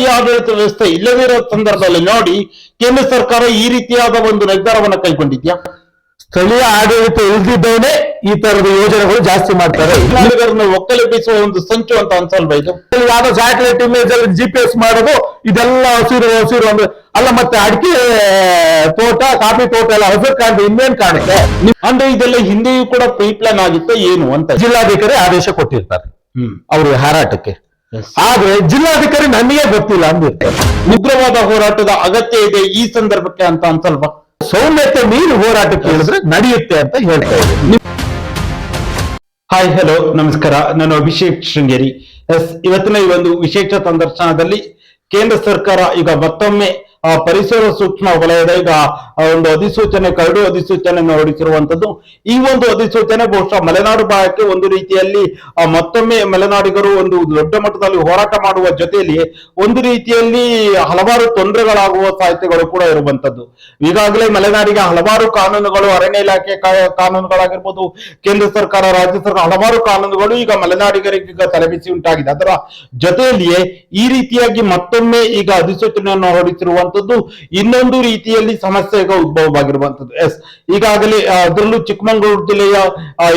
ಸ್ಥಳೀಯ ಆಡಳಿತ ವ್ಯವಸ್ಥೆ ಇಲ್ಲದಿರೋ ಸಂದರ್ಭದಲ್ಲಿ ನೋಡಿ ಕೇಂದ್ರ ಸರ್ಕಾರ ಈ ರೀತಿಯಾದ ಒಂದು ನಿರ್ಧಾರವನ್ನ ಕೈಗೊಂಡಿದ್ಯಾ? ಸ್ಥಳೀಯ ಆಡಳಿತ ಇಲ್ದಿದ್ದವನೇ ಈ ತರದ ಯೋಜನೆಗಳು ಜಾಸ್ತಿ ಮಾಡ್ತಾರೆ. ಒಕ್ಕಲೆಬ್ಬಿಸುವ ಒಂದು ಸಂಚು ಅಂತ ಅನ್ಸಲ್ವಾ ಇದು? ಯಾವ್ದೋ ಸ್ಯಾಟಲೈಟ್ ಇಮೇಜ್ ಅಲ್ಲಿ GPS ಮಾಡೋದು, ಇದೆಲ್ಲ ಹಸಿರು ಹಸಿರು ಅಂದ್ರೆ ಅಲ್ಲ. ಮತ್ತೆ ಅಡಿಕೆ ತೋಟ, ಕಾಫಿ ತೋಟ ಎಲ್ಲ ಹಸಿರು ಕಾಣುತ್ತೆ, ಇನ್ನೇನ್ ಕಾಣುತ್ತೆ? ಅಂದ್ರೆ ಇದೆಲ್ಲ ಹಿಂದೆಯೂ ಕೂಡ ಪ್ರೀ ಪ್ಲಾನ್ ಆಗಿತ್ತು ಏನು ಅಂತ ಜಿಲ್ಲಾಧಿಕಾರಿ ಆದೇಶ ಕೊಟ್ಟಿರ್ತಾರೆ ಅವ್ರಿಗೆ ಹಾರಾಟಕ್ಕೆ. ಆದ್ರೆ ಜಿಲ್ಲಾಧಿಕಾರಿ ನನಗೆ ಗೊತ್ತಿಲ್ಲ ಅಂದಿರ್ತಾರೆ. ಉಗ್ರವಾದ ಹೋರಾಟದ ಅಗತ್ಯ ಇದೆ ಈ ಸಂದರ್ಭಕ್ಕೆ ಅಂತ ಅನ್ಸಲ್ವಾ? ಸೌಮ್ಯತೆ ಮೀರಿ ಹೋರಾಟಕ್ಕೆ ಹೇಳಿದ್ರೆ ನಡೆಯುತ್ತೆ ಅಂತ ಹೇಳ್ತಾ ಇದ್ದೀನಿ. ಹಾಯ್, ಹಲೋ, ನಮಸ್ಕಾರ. ನಾನು ಅಭಿಷೇಕ್ ಶೃಂಗೇರಿ. ಇವತ್ತಿನ ಈ ಒಂದು ವಿಶೇಷ ಸಂದರ್ಶನದಲ್ಲಿ ಕೇಂದ್ರ ಸರ್ಕಾರ ಈಗ ಮತ್ತೊಮ್ಮೆ ಪರಿಸರ ಸೂಕ್ಷ್ಮ ವಲಯದ ಈಗ ಒಂದು ಅಧಿಸೂಚನೆ, ಕರಡು ಅಧಿಸೂಚನೆಯನ್ನು ಹೊರಡಿಸಿರುವಂತದ್ದು. ಈ ಒಂದು ಅಧಿಸೂಚನೆ ಬಹುಶಃ ಮಲೆನಾಡು ಭಾಗಕ್ಕೆ ಒಂದು ರೀತಿಯಲ್ಲಿ ಮತ್ತೊಮ್ಮೆ ಮಲೆನಾಡಿಗರು ಒಂದು ದೊಡ್ಡ ಮಟ್ಟದಲ್ಲಿ ಹೋರಾಟ ಮಾಡುವ ಜೊತೆಯಲ್ಲಿ ಒಂದು ರೀತಿಯಲ್ಲಿ ಹಲವಾರು ತೊಂದರೆಗಳಾಗುವ ಸಾಧ್ಯತೆಗಳು ಕೂಡ ಇರುವಂತದ್ದು. ಈಗಾಗಲೇ ಮಲೆನಾಡಿಗೆ ಹಲವಾರು ಕಾನೂನುಗಳು, ಅರಣ್ಯ ಇಲಾಖೆ ಕಾನೂನುಗಳಾಗಿರ್ಬೋದು, ಕೇಂದ್ರ ಸರ್ಕಾರ, ರಾಜ್ಯ ಸರ್ಕಾರ ಹಲವಾರು ಕಾನೂನುಗಳು ಈಗ ಮಲೆನಾಡಿಗರಿಗೆ ಈಗ ತಲೆಬಿಸಿ ಉಂಟಾಗಿದೆ. ಅದರ ಜೊತೆಯಲ್ಲಿಯೇ ಈ ರೀತಿಯಾಗಿ ಮತ್ತೊಮ್ಮೆ ಈಗ ಅಧಿಸೂಚನೆಯನ್ನು ಹೊರಡಿಸಿರುವಂತದ್ದು ಇನ್ನೊಂದು ರೀತಿಯಲ್ಲಿ ಸಮಸ್ಯೆಗೆ ಉದ್ಭವವಾಗಿರುವಂತದ್ದು. ಈಗಾಗಲೇ ಅದರಲ್ಲೂ ಚಿಕ್ಕಮಗಳೂರು ಜಿಲ್ಲೆಯ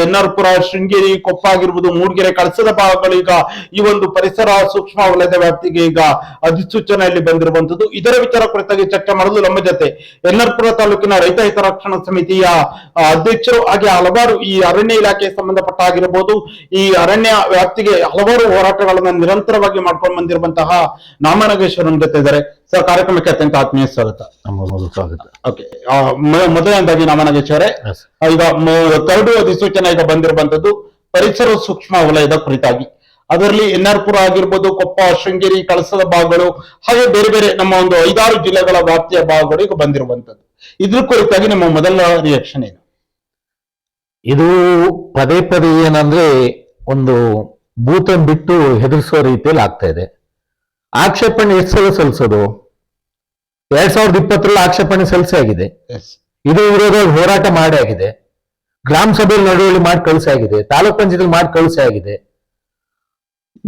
ಎನ್ಆರ್ಪುರ, ಶೃಂಗೇರಿ, ಕೊಪ್ಪ ಆಗಿರ್ಬೋದು, ಮೂಡಿಗೆರೆ, ಕಳಸದ ಭಾಗಗಳು ಈಗ ಈ ಒಂದು ಪರಿಸರ ಸೂಕ್ಷ್ಮ ವಲಯದ ವ್ಯಾಪ್ತಿಗೆ ಈಗ ಅಧಿಸೂಚನೆಯಲ್ಲಿ ಬಂದಿರುವಂತದ್ದು. ಇದರ ವಿಚಾರ ಕುರಿತಾಗಿ ಚರ್ಚೆ ಮಾಡಲು ನಮ್ಮ ಜೊತೆ ಎನ್ಆರ್ಪುರ ತಾಲೂಕಿನ ರೈತ ಹಿತರಕ್ಷಣಾ ಸಮಿತಿಯ ಅಧ್ಯಕ್ಷರು ಹಾಗೆ ಹಲವಾರು ಈ ಅರಣ್ಯ ಇಲಾಖೆ ಸಂಬಂಧಪಟ್ಟ ಆಗಿರಬಹುದು, ಈ ಅರಣ್ಯ ವ್ಯಾಪ್ತಿಗೆ ಹಲವಾರು ಹೋರಾಟಗಳನ್ನ ನಿರಂತರವಾಗಿ ಮಾಡ್ಕೊಂಡು ಬಂದಿರುವಂತಹ ನಾಮನಾಗೇಶ್ವರ ನಮ್ಮ ಜೊತೆ ಇದ್ದಾರೆ. ಸರ್, ಕಾರ್ಯಕ್ರಮಕ್ಕೆ ಅತ್ಯಂತ ಆತ್ಮೀಯ ಸ್ವಾಗತ. ಓಕೆ, ಮೊದಲನೇದಾಗಿ ನಾಮನಾಗೇಶ್ವರೇ, ಈಗ ಕರಡು ಅಧಿಸೂಚನೆ ಈಗ ಬಂದಿರುವಂತದ್ದು ಪರಿಸರ ಸೂಕ್ಷ್ಮ ವಲಯದ ಕುರಿತಾಗಿ. ಅದರಲ್ಲಿ ಎನ್ಆರ್ಪುರ ಆಗಿರ್ಬೋದು, ಕೊಪ್ಪ, ಶೃಂಗೇರಿ, ಕಳಸದ ಭಾಗಗಳು ಹಾಗೆ ಬೇರೆ ಬೇರೆ ನಮ್ಮ ಒಂದು 5-6 ಜಿಲ್ಲೆಗಳ ವ್ಯಾಪ್ತಿಯ ಭಾಗಗಳು ಈಗ ಬಂದಿರುವಂತದ್ದು. ಇದ್ರ ಕುರಿತಾಗಿ ನಿಮ್ಮ ಮೊದಲ ರಿಯಾಕ್ಷನ್ ಏನು? ಇದು ಪದೇ ಪದೇ ಏನಂದ್ರೆ ಒಂದು ಭೂತನ್ ಬಿಟ್ಟು ಹೆದರಿಸುವ ರೀತಿಯಲ್ಲಿ ಆಗ್ತಾ ಇದೆ. ಆಕ್ಷೇಪಣೆ ಎಷ್ಟು ಸಲ ಸಲ್ಲಿಸೋದು? 2020 ಆಕ್ಷೇಪಣೆ ಸಲ್ಲಿಸಿ ಆಗಿದೆ. ಇದು ವಿರೋಧ ಹೋರಾಟ ಮಾಡಿ ಆಗಿದೆ. ಗ್ರಾಮ ಸಭೆಯಲ್ಲಿ ನಡುವಳಿ ಮಾಡಿ ಕಳಿಸಿ ಆಗಿದೆ. ತಾಲೂಕ್ ಪಂಚಾಯತ್ ಮಾಡಿ ಕಳಿಸಿ ಆಗಿದೆ.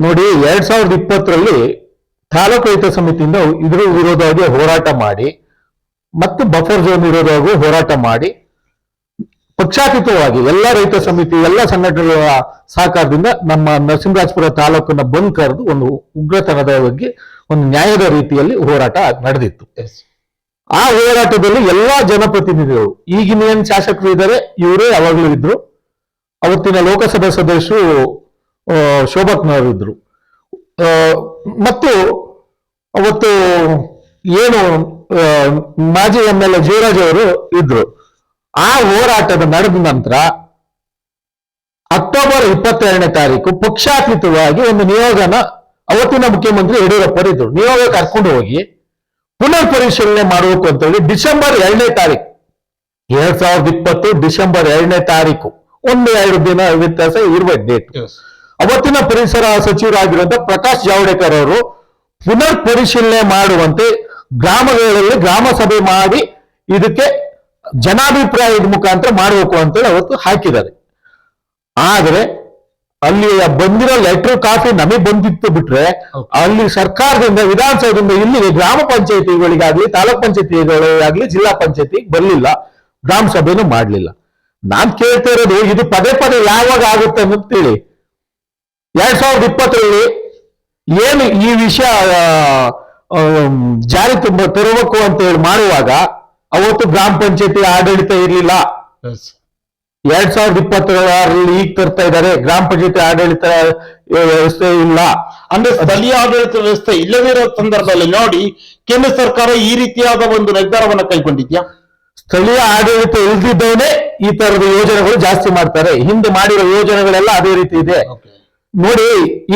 ನೋಡಿ, 2020 ತಾಲೂಕು ರೈತ ಸಮಿತಿಯಿಂದ ಇದ್ರ ವಿರೋಧವಾಗಿ ಹೋರಾಟ ಮಾಡಿ ಮತ್ತು ಬಫರ್ ಝೋನ್ ವಿರೋಧವಾಗಿ ಹೋರಾಟ ಮಾಡಿ ಪಕ್ಷಾತೀತವಾಗಿ ಎಲ್ಲ ರೈತ ಸಮಿತಿ, ಎಲ್ಲ ಸಂಘಟನೆಗಳ ಸಹಕಾರದಿಂದ ನಮ್ಮ ನರಸಿಂಹರಾಜಪುರ ತಾಲೂಕನ್ನ ಬಂದ್ ಕರೆದು ಒಂದು ಉಗ್ರತನದ ಬಗ್ಗೆ ಒಂದು ನ್ಯಾಯದ ರೀತಿಯಲ್ಲಿ ಹೋರಾಟ ನಡೆದಿತ್ತು. ಆ ಹೋರಾಟದಲ್ಲಿ ಎಲ್ಲಾ ಜನಪ್ರತಿನಿಧಿಗಳು, ಈಗಿನ ಏನ್ ಶಾಸಕರು ಇದ್ದಾರೆ ಇವರೇ ಯಾವಾಗ್ಲೂ ಇದ್ರು. ಅವತ್ತಿನ ಲೋಕಸಭಾ ಸದಸ್ಯರು ಶೋಭಕ್ನವರು ಇದ್ರು. ಮತ್ತು ಅವತ್ತು ಏನು ಮಾಜಿ MLA ಜೀವರಾಜ್ ಅವರು ಇದ್ರು. ಆ ಹೋರಾಟದ ನಡೆದ ನಂತರ ಅಕ್ಟೋಬರ್ 22ನೇ ತಾರೀಕು ಪಕ್ಷಾತೀತವಾಗಿ ಒಂದು ನಿಯೋಗನ ಅವತ್ತಿನ ಮುಖ್ಯಮಂತ್ರಿ ಯಡಿಯೂರಪ್ಪರು ಇದ್ರು. ನಿಯೋಗ ಕರ್ಕೊಂಡು ಹೋಗಿ ಪುನರ್ ಪರಿಶೀಲನೆ ಮಾಡಬೇಕು ಅಂತ ಹೇಳಿ ಡಿಸೆಂಬರ್ 2ನೇ ತಾರೀಕು 2020 ಡಿಸೆಂಬರ್ 2ನೇ ತಾರೀಕು 1-2 ದಿನ ವ್ಯತ್ಯಾಸ ಇರ್ಬೇಕು ಡೇಟ್. ಅವತ್ತಿನ ಪರಿಸರ ಸಚಿವರಾಗಿರುವಂತ ಪ್ರಕಾಶ್ ಜಾವಡೇಕರ್ ಅವರು ಪುನರ್ ಪರಿಶೀಲನೆ ಮಾಡುವಂತೆ ಗ್ರಾಮಗಳಲ್ಲಿ ಗ್ರಾಮ ಸಭೆ ಮಾಡಿ ಇದಕ್ಕೆ ಜನಾಭಿಪ್ರಾಯದ ಮುಖಾಂತರ ಮಾಡಬೇಕು ಅಂತೇಳಿ ಅವತ್ತು ಹಾಕಿದ್ದಾರೆ. ಆದ್ರೆ ಅಲ್ಲಿ ಬಂದಿರೋ ಲೆಟರ್ ಕಾಪಿ ನಮಗೆ ಬಂದಿತ್ತು ಬಿಟ್ರೆ ಅಲ್ಲಿ ಸರ್ಕಾರದಿಂದ, ವಿಧಾನಸೌಧದಿಂದ ಇಲ್ಲಿಗೆ ಗ್ರಾಮ ಪಂಚಾಯತಿಗಳಿಗಾಗ್ಲಿ, ತಾಲೂಕ್ ಪಂಚಾಯತಿಗಳಿಗಾಗ್ಲಿ, ಜಿಲ್ಲಾ ಪಂಚಾಯತಿ ಬರ್ಲಿಲ್ಲ, ಗ್ರಾಮ ಸಭೆನೂ ಮಾಡ್ಲಿಲ್ಲ. ನಾನ್ ಕೇಳ್ತಾ ಇರೋದು ಇದು ಪದೇ ಪದೇ ಯಾವಾಗ ಆಗುತ್ತೆ ಅಂತೇಳಿ. 2020 ಏನು ಈ ವಿಷಯ ಜಾರಿ ತರಬೇಕು ಅಂತ ಹೇಳಿ ಮಾಡುವಾಗ ಅವತ್ತು ಗ್ರಾಮ ಪಂಚಾಯತಿ ಆಡಳಿತ ಇರಲಿಲ್ಲ. 2026 ಈಗ ತರ್ತಾ ಇದ್ದಾರೆ, ಗ್ರಾಮ ಪಂಚಾಯತಿ ಆಡಳಿತ ವ್ಯವಸ್ಥೆ ಇಲ್ಲ. ಅಂದ್ರೆ ಸ್ಥಳೀಯ ಆಡಳಿತ ವ್ಯವಸ್ಥೆ ಇಲ್ಲದಿರೋ ಸಂದರ್ಭದಲ್ಲಿ ನೋಡಿ ಕೇಂದ್ರ ಸರ್ಕಾರ ಈ ರೀತಿಯಾದ ಒಂದು ನಿರ್ಧಾರವನ್ನ ಕೈಗೊಂಡಿದ್ಯಾ? ಸ್ಥಳೀಯ ಆಡಳಿತ ಇಲ್ದಿದ್ದವನೇ ಈ ತರದ ಯೋಜನೆಗಳು ಜಾಸ್ತಿ ಮಾಡ್ತಾರೆ. ಹಿಂದೆ ಮಾಡಿರೋ ಯೋಜನೆಗಳೆಲ್ಲ ಅದೇ ರೀತಿ ಇದೆ. ನೋಡಿ,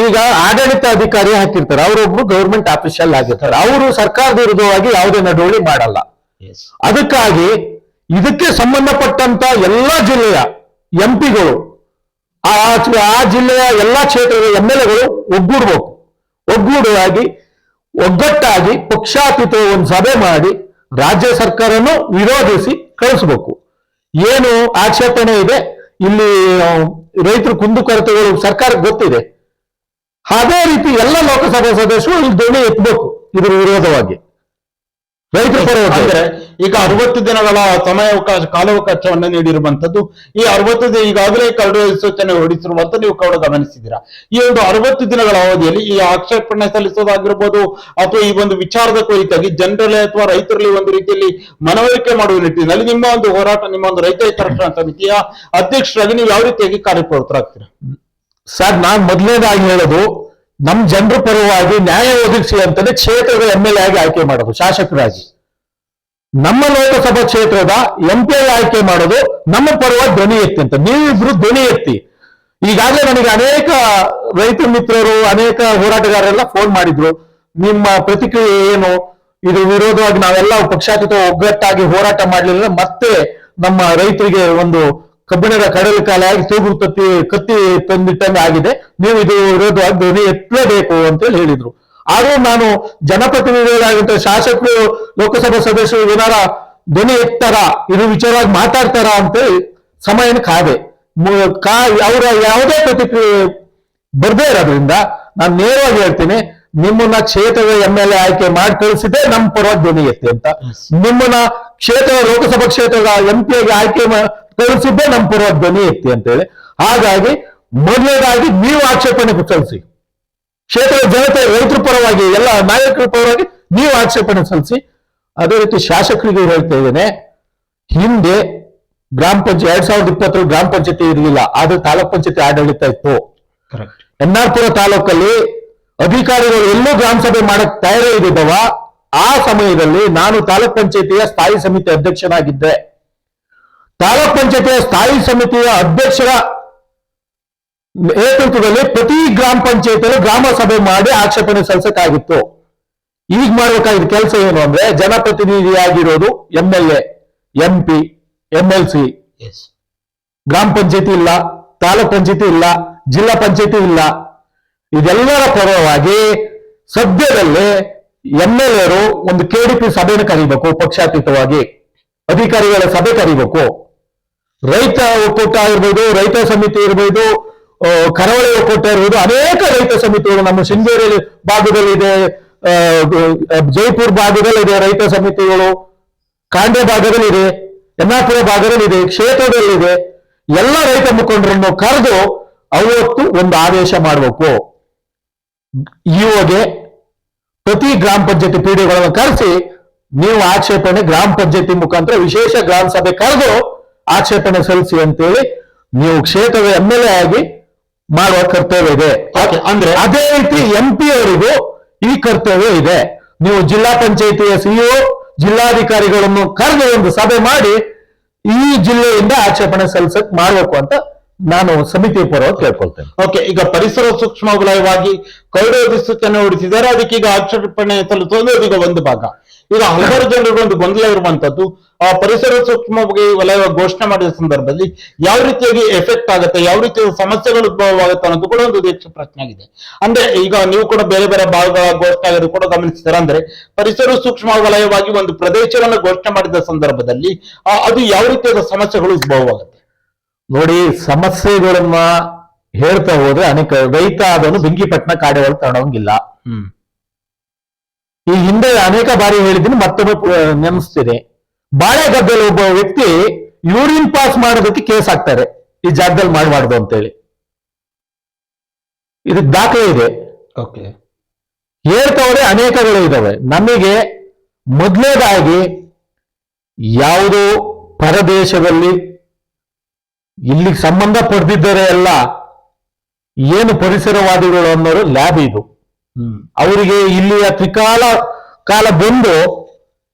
ಈಗ ಆಡಳಿತ ಅಧಿಕಾರಿ ಹಾಕಿರ್ತಾರೆ, ಅವರೊಬ್ರು ಗೌರ್ಮೆಂಟ್ ಆಫೀಷಿಯಲ್ ಆಗಿರ್ತಾರೆ. ಅವರು ಸರ್ಕಾರದ ವಿರುದ್ಧವಾಗಿ ಯಾವುದೇ ನಡವಳಿ ಮಾಡಲ್ಲ. ಅದಕ್ಕಾಗಿ ಇದಕ್ಕೆ ಸಂಬಂಧಪಟ್ಟಂತ ಎಲ್ಲಾ ಜಿಲ್ಲೆಯ MP ಗಳು, ಆ ಜಿಲ್ಲೆಯ ಎಲ್ಲಾ ಕ್ಷೇತ್ರದ MLAಗಳು ಒಗ್ಗೂಡುವಾಗಿ ಒಗ್ಗಟ್ಟಾಗಿ ಪಕ್ಷಾತೀತ ಒಂದು ಸಭೆ ಮಾಡಿ ರಾಜ್ಯ ಸರ್ಕಾರನು ವಿರೋಧಿಸಿ ಕಳಿಸ್ಬೇಕು. ಏನು ಆಕ್ಷೇಪಣೆ ಇದೆ ಇಲ್ಲಿ ರೈತರ ಕುಂದುಕೊರತೆಗಳು ಸರ್ಕಾರಕ್ಕೆ ಗೊತ್ತಿದೆ. ಅದೇ ರೀತಿ ಎಲ್ಲ ಲೋಕಸಭಾ ಸದಸ್ಯರು ಇಲ್ಲಿ ಧ್ವನಿ ಎತ್ತಬೇಕು. ಇದರ ವಿರೋಧವಾಗಿ ರೈತರ ಪರವಾಗಿ. ಅಂದ್ರೆ ಈಗ 60 ದಿನಗಳ ಸಮಯಾವಕಾಶ ಕಾಲಾವಕಾಶವನ್ನ ನೀಡಿರುವಂತದ್ದು. ಈ 60 ದಿನ ಈಗಾಗಲೇ ಕರಡು ಅಧಿಸೂಚನೆ ಹೊರಡಿಸಿರುವಂತ ನೀವು ಕೂಡ ಗಮನಿಸಿದ್ದೀರಾ. ಈ ಒಂದು 60 ದಿನಗಳ ಅವಧಿಯಲ್ಲಿ ಈ ಆಕ್ಷೇಪಣೆ ಸಲ್ಲಿಸೋದಾಗಿರ್ಬೋದು ಅಥವಾ ಈ ಒಂದು ವಿಚಾರದ ಕುರಿತಾಗಿ ಜನರಲ್ಲಿ ಅಥವಾ ರೈತರಲ್ಲಿ ಒಂದು ರೀತಿಯಲ್ಲಿ ಮನವರಿಕೆ ಮಾಡುವ ನಿಟ್ಟಿನಲ್ಲಿ ನಿಮ್ಮ ಒಂದು ಹೋರಾಟ, ನಿಮ್ಮ ಒಂದು ರೈತ ಹಿತರಕ್ಷಣಾ ಸಮಿತಿಯ ಅಧ್ಯಕ್ಷರಾಗಿ ನೀವು ಯಾವ ರೀತಿಯಾಗಿ ಕಾರ್ಯಪ್ರವೃತ್ತರಾಗ್ತೀರಾ? ಸರ್, ನಾನ್ ಮೊದಲನೇದಾಗಿ ಹೇಳೋದು, ನಮ್ ಜನರ ಪರವಾಗಿ ನ್ಯಾಯ ಒದಗಿಸಿ ಅಂತಲೇ ಕ್ಷೇತ್ರದ MLA ಆಗಿ ಆಯ್ಕೆ ಮಾಡೋದು, ಶಾಸಕರಾಗಿ. ನಮ್ಮ ಲೋಕಸಭಾ ಕ್ಷೇತ್ರದ MP ಆಯ್ಕೆ ಮಾಡೋದು ನಮ್ಮ ಪರವಾಗಿ ಧ್ವನಿ ಎತ್ತಿ ಅಂತ. ನೀವಿಬ್ರು ಧ್ವನಿ ಎತ್ತಿ. ಈಗಾಗಲೇ ನನಗೆ ಅನೇಕ ರೈತ ಮಿತ್ರರು, ಅನೇಕ ಹೋರಾಟಗಾರರೆಲ್ಲ ಫೋನ್ ಮಾಡಿದ್ರು, ನಿಮ್ಮ ಪ್ರತಿಕ್ರಿಯೆ ಏನು, ಇದು ವಿರೋಧವಾಗಿ ನಾವೆಲ್ಲ ಪಕ್ಷಾತೀತ ಒಗ್ಗಟ್ಟಾಗಿ ಹೋರಾಟ ಮಾಡ್ಲಿಲ್ಲ, ಮತ್ತೆ ನಮ್ಮ ರೈತರಿಗೆ ಒಂದು ಕಬ್ಬಿಣದ ಕಡಲು ಕಾಲ ಆಗಿ ತೂಗು ಕತ್ತಿ ತಂದಿಟ್ಟಂಗೆ ಆಗಿದೆ, ನೀವು ಇದು ವಿರೋಧವಾಗಿ ಧ್ವನಿ ಎತ್ತಲೇಬೇಕು ಅಂತೇಳಿ ಹೇಳಿದ್ರು. ಆದ್ರೂ ನಾನು ಜನಪ್ರತಿನಿಧಿಗಳಾಗಿದ್ದ ಶಾಸಕರು, ಲೋಕಸಭಾ ಸದಸ್ಯರು ಏನಾರ ಧ್ವನಿ ಎತ್ತಾರ, ಇದು ವಿಚಾರವಾಗಿ ಮಾತಾಡ್ತಾರ ಅಂತೇಳಿ ಸಮಯನ ಕಾದೆ. ಅವರ ಯಾವುದೇ ಪ್ರತಿಕ್ರಿಯೆ ಬರ್ದೇ ಇರೋದ್ರಿಂದ ನಾನು ನೇರವಾಗಿ ಹೇಳ್ತೀನಿ, ನಿಮ್ಮನ್ನ ಕ್ಷೇತ್ರದ MLA ಆಯ್ಕೆ ಮಾಡಿ ಕಳಿಸಿದೆ ನಮ್ಮ ಪರವಾಗಿ ಧ್ವನಿ ಎತ್ತಿ ಅಂತ. ನಿಮ್ಮನ್ನ ಲೋಕಸಭಾ ಕ್ಷೇತ್ರದ MP ಆಗಿ ಆಯ್ಕೆ ಕಳಿಸಿದ್ದೆ ನಮ್ಮ ಪರವಾಗಿ ಧ್ವನಿ ಎತ್ತಿ ಅಂತೇಳಿ. ಹಾಗಾಗಿ ಮೊದಲನೇದಾಗಿ ನೀವು ಆಕ್ಷೇಪಣೆ ಸಲ್ಲಿಸಿ, ಕ್ಷೇತ್ರದ ಜನತೆ, ರೈತರ ಪರವಾಗಿ, ಎಲ್ಲ ನಾಯಕರ ಪರವಾಗಿ ನೀವು ಆಕ್ಷೇಪಣೆ ಸಲ್ಲಿಸಿ. ಅದೇ ರೀತಿ ಶಾಸಕರಿಗೂ ಹೇಳ್ತಾ ಇದ್ದೇನೆ, ಹಿಂದೆ ಗ್ರಾಮ ಪಂಚಾಯತ್ 2020 ಗ್ರಾಮ ಪಂಚಾಯತಿ ಇರಲಿಲ್ಲ, ಆದ್ರೆ ತಾಲೂಕ್ ಪಂಚಾಯತಿ ಆಡಳಿತ ಇತ್ತು. ಎನ್ನಾರ್ಪುರ ತಾಲೂಕಲ್ಲಿ ಅಧಿಕಾರಿಗಳು ಎಲ್ಲೂ ಗ್ರಾಮ ಸಭೆ ಮಾಡಕ್ ತಯಾರೇ ಇದ್ದಿದ್ದವ. ಆ ಸಮಯದಲ್ಲಿ ನಾನು ತಾಲೂಕ್ ಪಂಚಾಯತಿಯ ಸ್ಥಾಯಿ ಸಮಿತಿ ಅಧ್ಯಕ್ಷನಾಗಿದ್ದೆ. ತಾಲೂಕ್ ಪಂಚಾಯತಿಯ ಸ್ಥಾಯಿ ಸಮಿತಿಯ ಅಧ್ಯಕ್ಷರ ನೇತೃತ್ವದಲ್ಲಿ ಪ್ರತಿ ಗ್ರಾಮ ಪಂಚಾಯತಿಯಲ್ಲಿ ಗ್ರಾಮ ಸಭೆ ಮಾಡಿ ಆಕ್ಷೇಪಣೆ ಸಲ್ಲಿಸಕ್ಕಾಗಿತ್ತು. ಈಗ ಮಾಡ್ಬೇಕಾಗಿದ್ದ ಕೆಲಸ ಏನು ಅಂದ್ರೆ, ಜನಪ್ರತಿನಿಧಿಯಾಗಿರೋದು MLA, MP, MLC, ಗ್ರಾಮ ಪಂಚಾಯತಿ ಇಲ್ಲ, ತಾಲೂಕ್ ಪಂಚಾಯತಿ ಇಲ್ಲ, ಜಿಲ್ಲಾ ಪಂಚಾಯತಿ ಇಲ್ಲ. ಇದೆಲ್ಲರ ಪರವಾಗಿ ಸದ್ಯದಲ್ಲೇ MLAರು ಒಂದು KDP ಸಭೆಯನ್ನು ಕರೀಬೇಕು, ಪಕ್ಷಾತೀತವಾಗಿ ಅಧಿಕಾರಿಗಳ ಸಭೆ ಕರೀಬೇಕು. ರೈತ ಒಕ್ಕೂಟ ಇರ್ಬೋದು, ರೈತ ಸಮಿತಿ ಇರ್ಬೋದು, ಕರಾವಳಿ ಒಕ್ಕೂಟ ಇರ್ಬೋದು, ಅನೇಕ ರೈತ ಸಮಿತಿಗಳು ನಮ್ಮ ಶೃಂಗೇರಿ ಭಾಗದಲ್ಲಿದೆ, ಜೈಪುರ್ ಭಾಗದಲ್ಲಿದೆ ರೈತ ಸಮಿತಿಗಳು, ಕಾಂಡೆ ಭಾಗದಲ್ಲಿದೆ, ಯನ್ನಾಪುರ ಭಾಗದಲ್ಲಿದೆ, ಕ್ಷೇತ್ರದಲ್ಲಿದೆ. ಎಲ್ಲ ರೈತ ಮುಖಂಡರನ್ನು ಕರೆದು ಅವತ್ತು ಒಂದು ಆದೇಶ ಮಾಡಬೇಕು. ಇವಾಗೆ ಪ್ರತಿ ಗ್ರಾಮ ಪಂಚಾಯತಿ PDOಗಳನ್ನು ಕರೆಸಿ ನೀವು ಆಕ್ಷೇಪಣೆ ಗ್ರಾಮ ಪಂಚಾಯತಿ ಮುಖಾಂತರ ವಿಶೇಷ ಗ್ರಾಮ ಸಭೆ ಕರೆದು ಆಕ್ಷೇಪಣೆ ಸಲ್ಲಿಸಿ ಅಂತೇಳಿ ನೀವು ಕ್ಷೇತ್ರದ MLA ಆಗಿ ಮಾಡುವ ಕರ್ತವ್ಯ ಇದೆ. ಅಂದ್ರೆ ಅದೇ ರೀತಿ MP ಅವರಿಗೂ ಈ ಕರ್ತವ್ಯ ಇದೆ. ನೀವು ಜಿಲ್ಲಾ ಪಂಚಾಯತಿಯ CEO, ಜಿಲ್ಲಾಧಿಕಾರಿಗಳನ್ನು ಕರೆದು ಒಂದು ಸಭೆ ಮಾಡಿ ಈ ಜಿಲ್ಲೆಯಿಂದ ಆಕ್ಷೇಪಣೆ ಸಲ್ಲಿಸಕ್ ಮಾಡಬೇಕು ಅಂತ ನಾನು ಸಮಿತಿ ಪರವಾಗಿ ಕೇಳ್ಕೊಳ್ತೇನೆ. ಓಕೆ, ಈಗ ಪರಿಸರ ಸೂಕ್ಷ್ಮ ವಲಯವಾಗಿ ಕರಡು ಅಧಿಸೂಚನೆ ಹೊರಡಿಸಿದ್ದಾರೆ, ಅದಕ್ಕೆ ಈಗ ಆಕ್ಷೇಪಣೆ ಸಲ್ಲಿಸೋದು ಈಗ ಒಂದು ಭಾಗ. ಈಗ ಹಲವಾರು ಜನರಿಗೆ ಒಂದು ಗೊಂದಲ ಇರುವಂತದ್ದು, ಆ ಪರಿಸರ ಸೂಕ್ಷ್ಮ ವಲಯ ಘೋಷಣೆ ಮಾಡಿದ ಸಂದರ್ಭದಲ್ಲಿ ಯಾವ ರೀತಿಯಾಗಿ ಎಫೆಕ್ಟ್ ಆಗುತ್ತೆ, ಯಾವ ರೀತಿಯ ಸಮಸ್ಯೆಗಳು ಉದ್ಭವವಾಗುತ್ತೆ ಅನ್ನೋದು ಕೂಡ ಒಂದು ಯಕ್ಷ ಪ್ರಶ್ನೆ ಆಗಿದೆ. ಅಂದ್ರೆ ಈಗ ನೀವು ಕೂಡ ಬೇರೆ ಬೇರೆ ಭಾಗಗಳ ಘೋಷಣೆ ಆಗೋದು ಕೂಡ ಗಮನಿಸಿದ್ದಾರೆ. ಅಂದ್ರೆ ಪರಿಸರ ಸೂಕ್ಷ್ಮ ವಲಯವಾಗಿ ಒಂದು ಪ್ರದೇಶವನ್ನು ಘೋಷಣೆ ಮಾಡಿದ ಸಂದರ್ಭದಲ್ಲಿ ಅದು ಯಾವ ರೀತಿಯಾದ ಸಮಸ್ಯೆಗಳು ಉದ್ಭವವಾಗುತ್ತೆ? ನೋಡಿ, ಸಮಸ್ಯೆಗಳನ್ನ ಹೇಳ್ತಾ ಹೋದ್ರೆ ಅನೇಕ ರೈತ ಅದನ್ನು ಬೆಂಕಿಪಟ್ಟಣ ಕಾಡೆ ಒಳಗೆ ತಗೊಂಡಂಗಿಲ್ಲ. ಈ ಹಿಂದೆ ಅನೇಕ ಬಾರಿ ಹೇಳಿದ್ದೀನಿ, ಮತ್ತೊಮ್ಮೆ ನೆನೆಸ್ತೀನಿ. ಬಾಳೆಗದ್ದೆಯಲ್ಲಿ ಒಬ್ಬ ವ್ಯಕ್ತಿ ಯೂರಿನ್ ಪಾಸ್ ಮಾಡೋದಕ್ಕೆ ಕೇಸ್ ಹಾಕ್ತಾರೆ, ಈ ಜಾಗದಲ್ಲಿ ಮಾಡಬಾರ್ದು ಅಂತೇಳಿ. ಇದಕ್ಕೆ ದಾಖಲೆ ಇದೆ. ಓಕೆ, ಹೇಳ್ತಾ ಹೋದ್ರೆ ಅನೇಕಗಳು ಇದಾವೆ. ನಮಗೆ ಮೊದಲನೇದಾಗಿ ಯಾವುದೋ ಪರದೇಶದಲ್ಲಿ ಇಲ್ಲಿಗೆ ಸಂಬಂಧ ಪಡೆದಿದ್ದಾರೆ ಎಲ್ಲ ಏನು ಪರಿಸರವಾದಿಗಳು ಅನ್ನೋರು ಲ್ಯಾಬ್ ಇದು. ಅವರಿಗೆ ಇಲ್ಲಿಯ ಕಾಲ ಬಂದು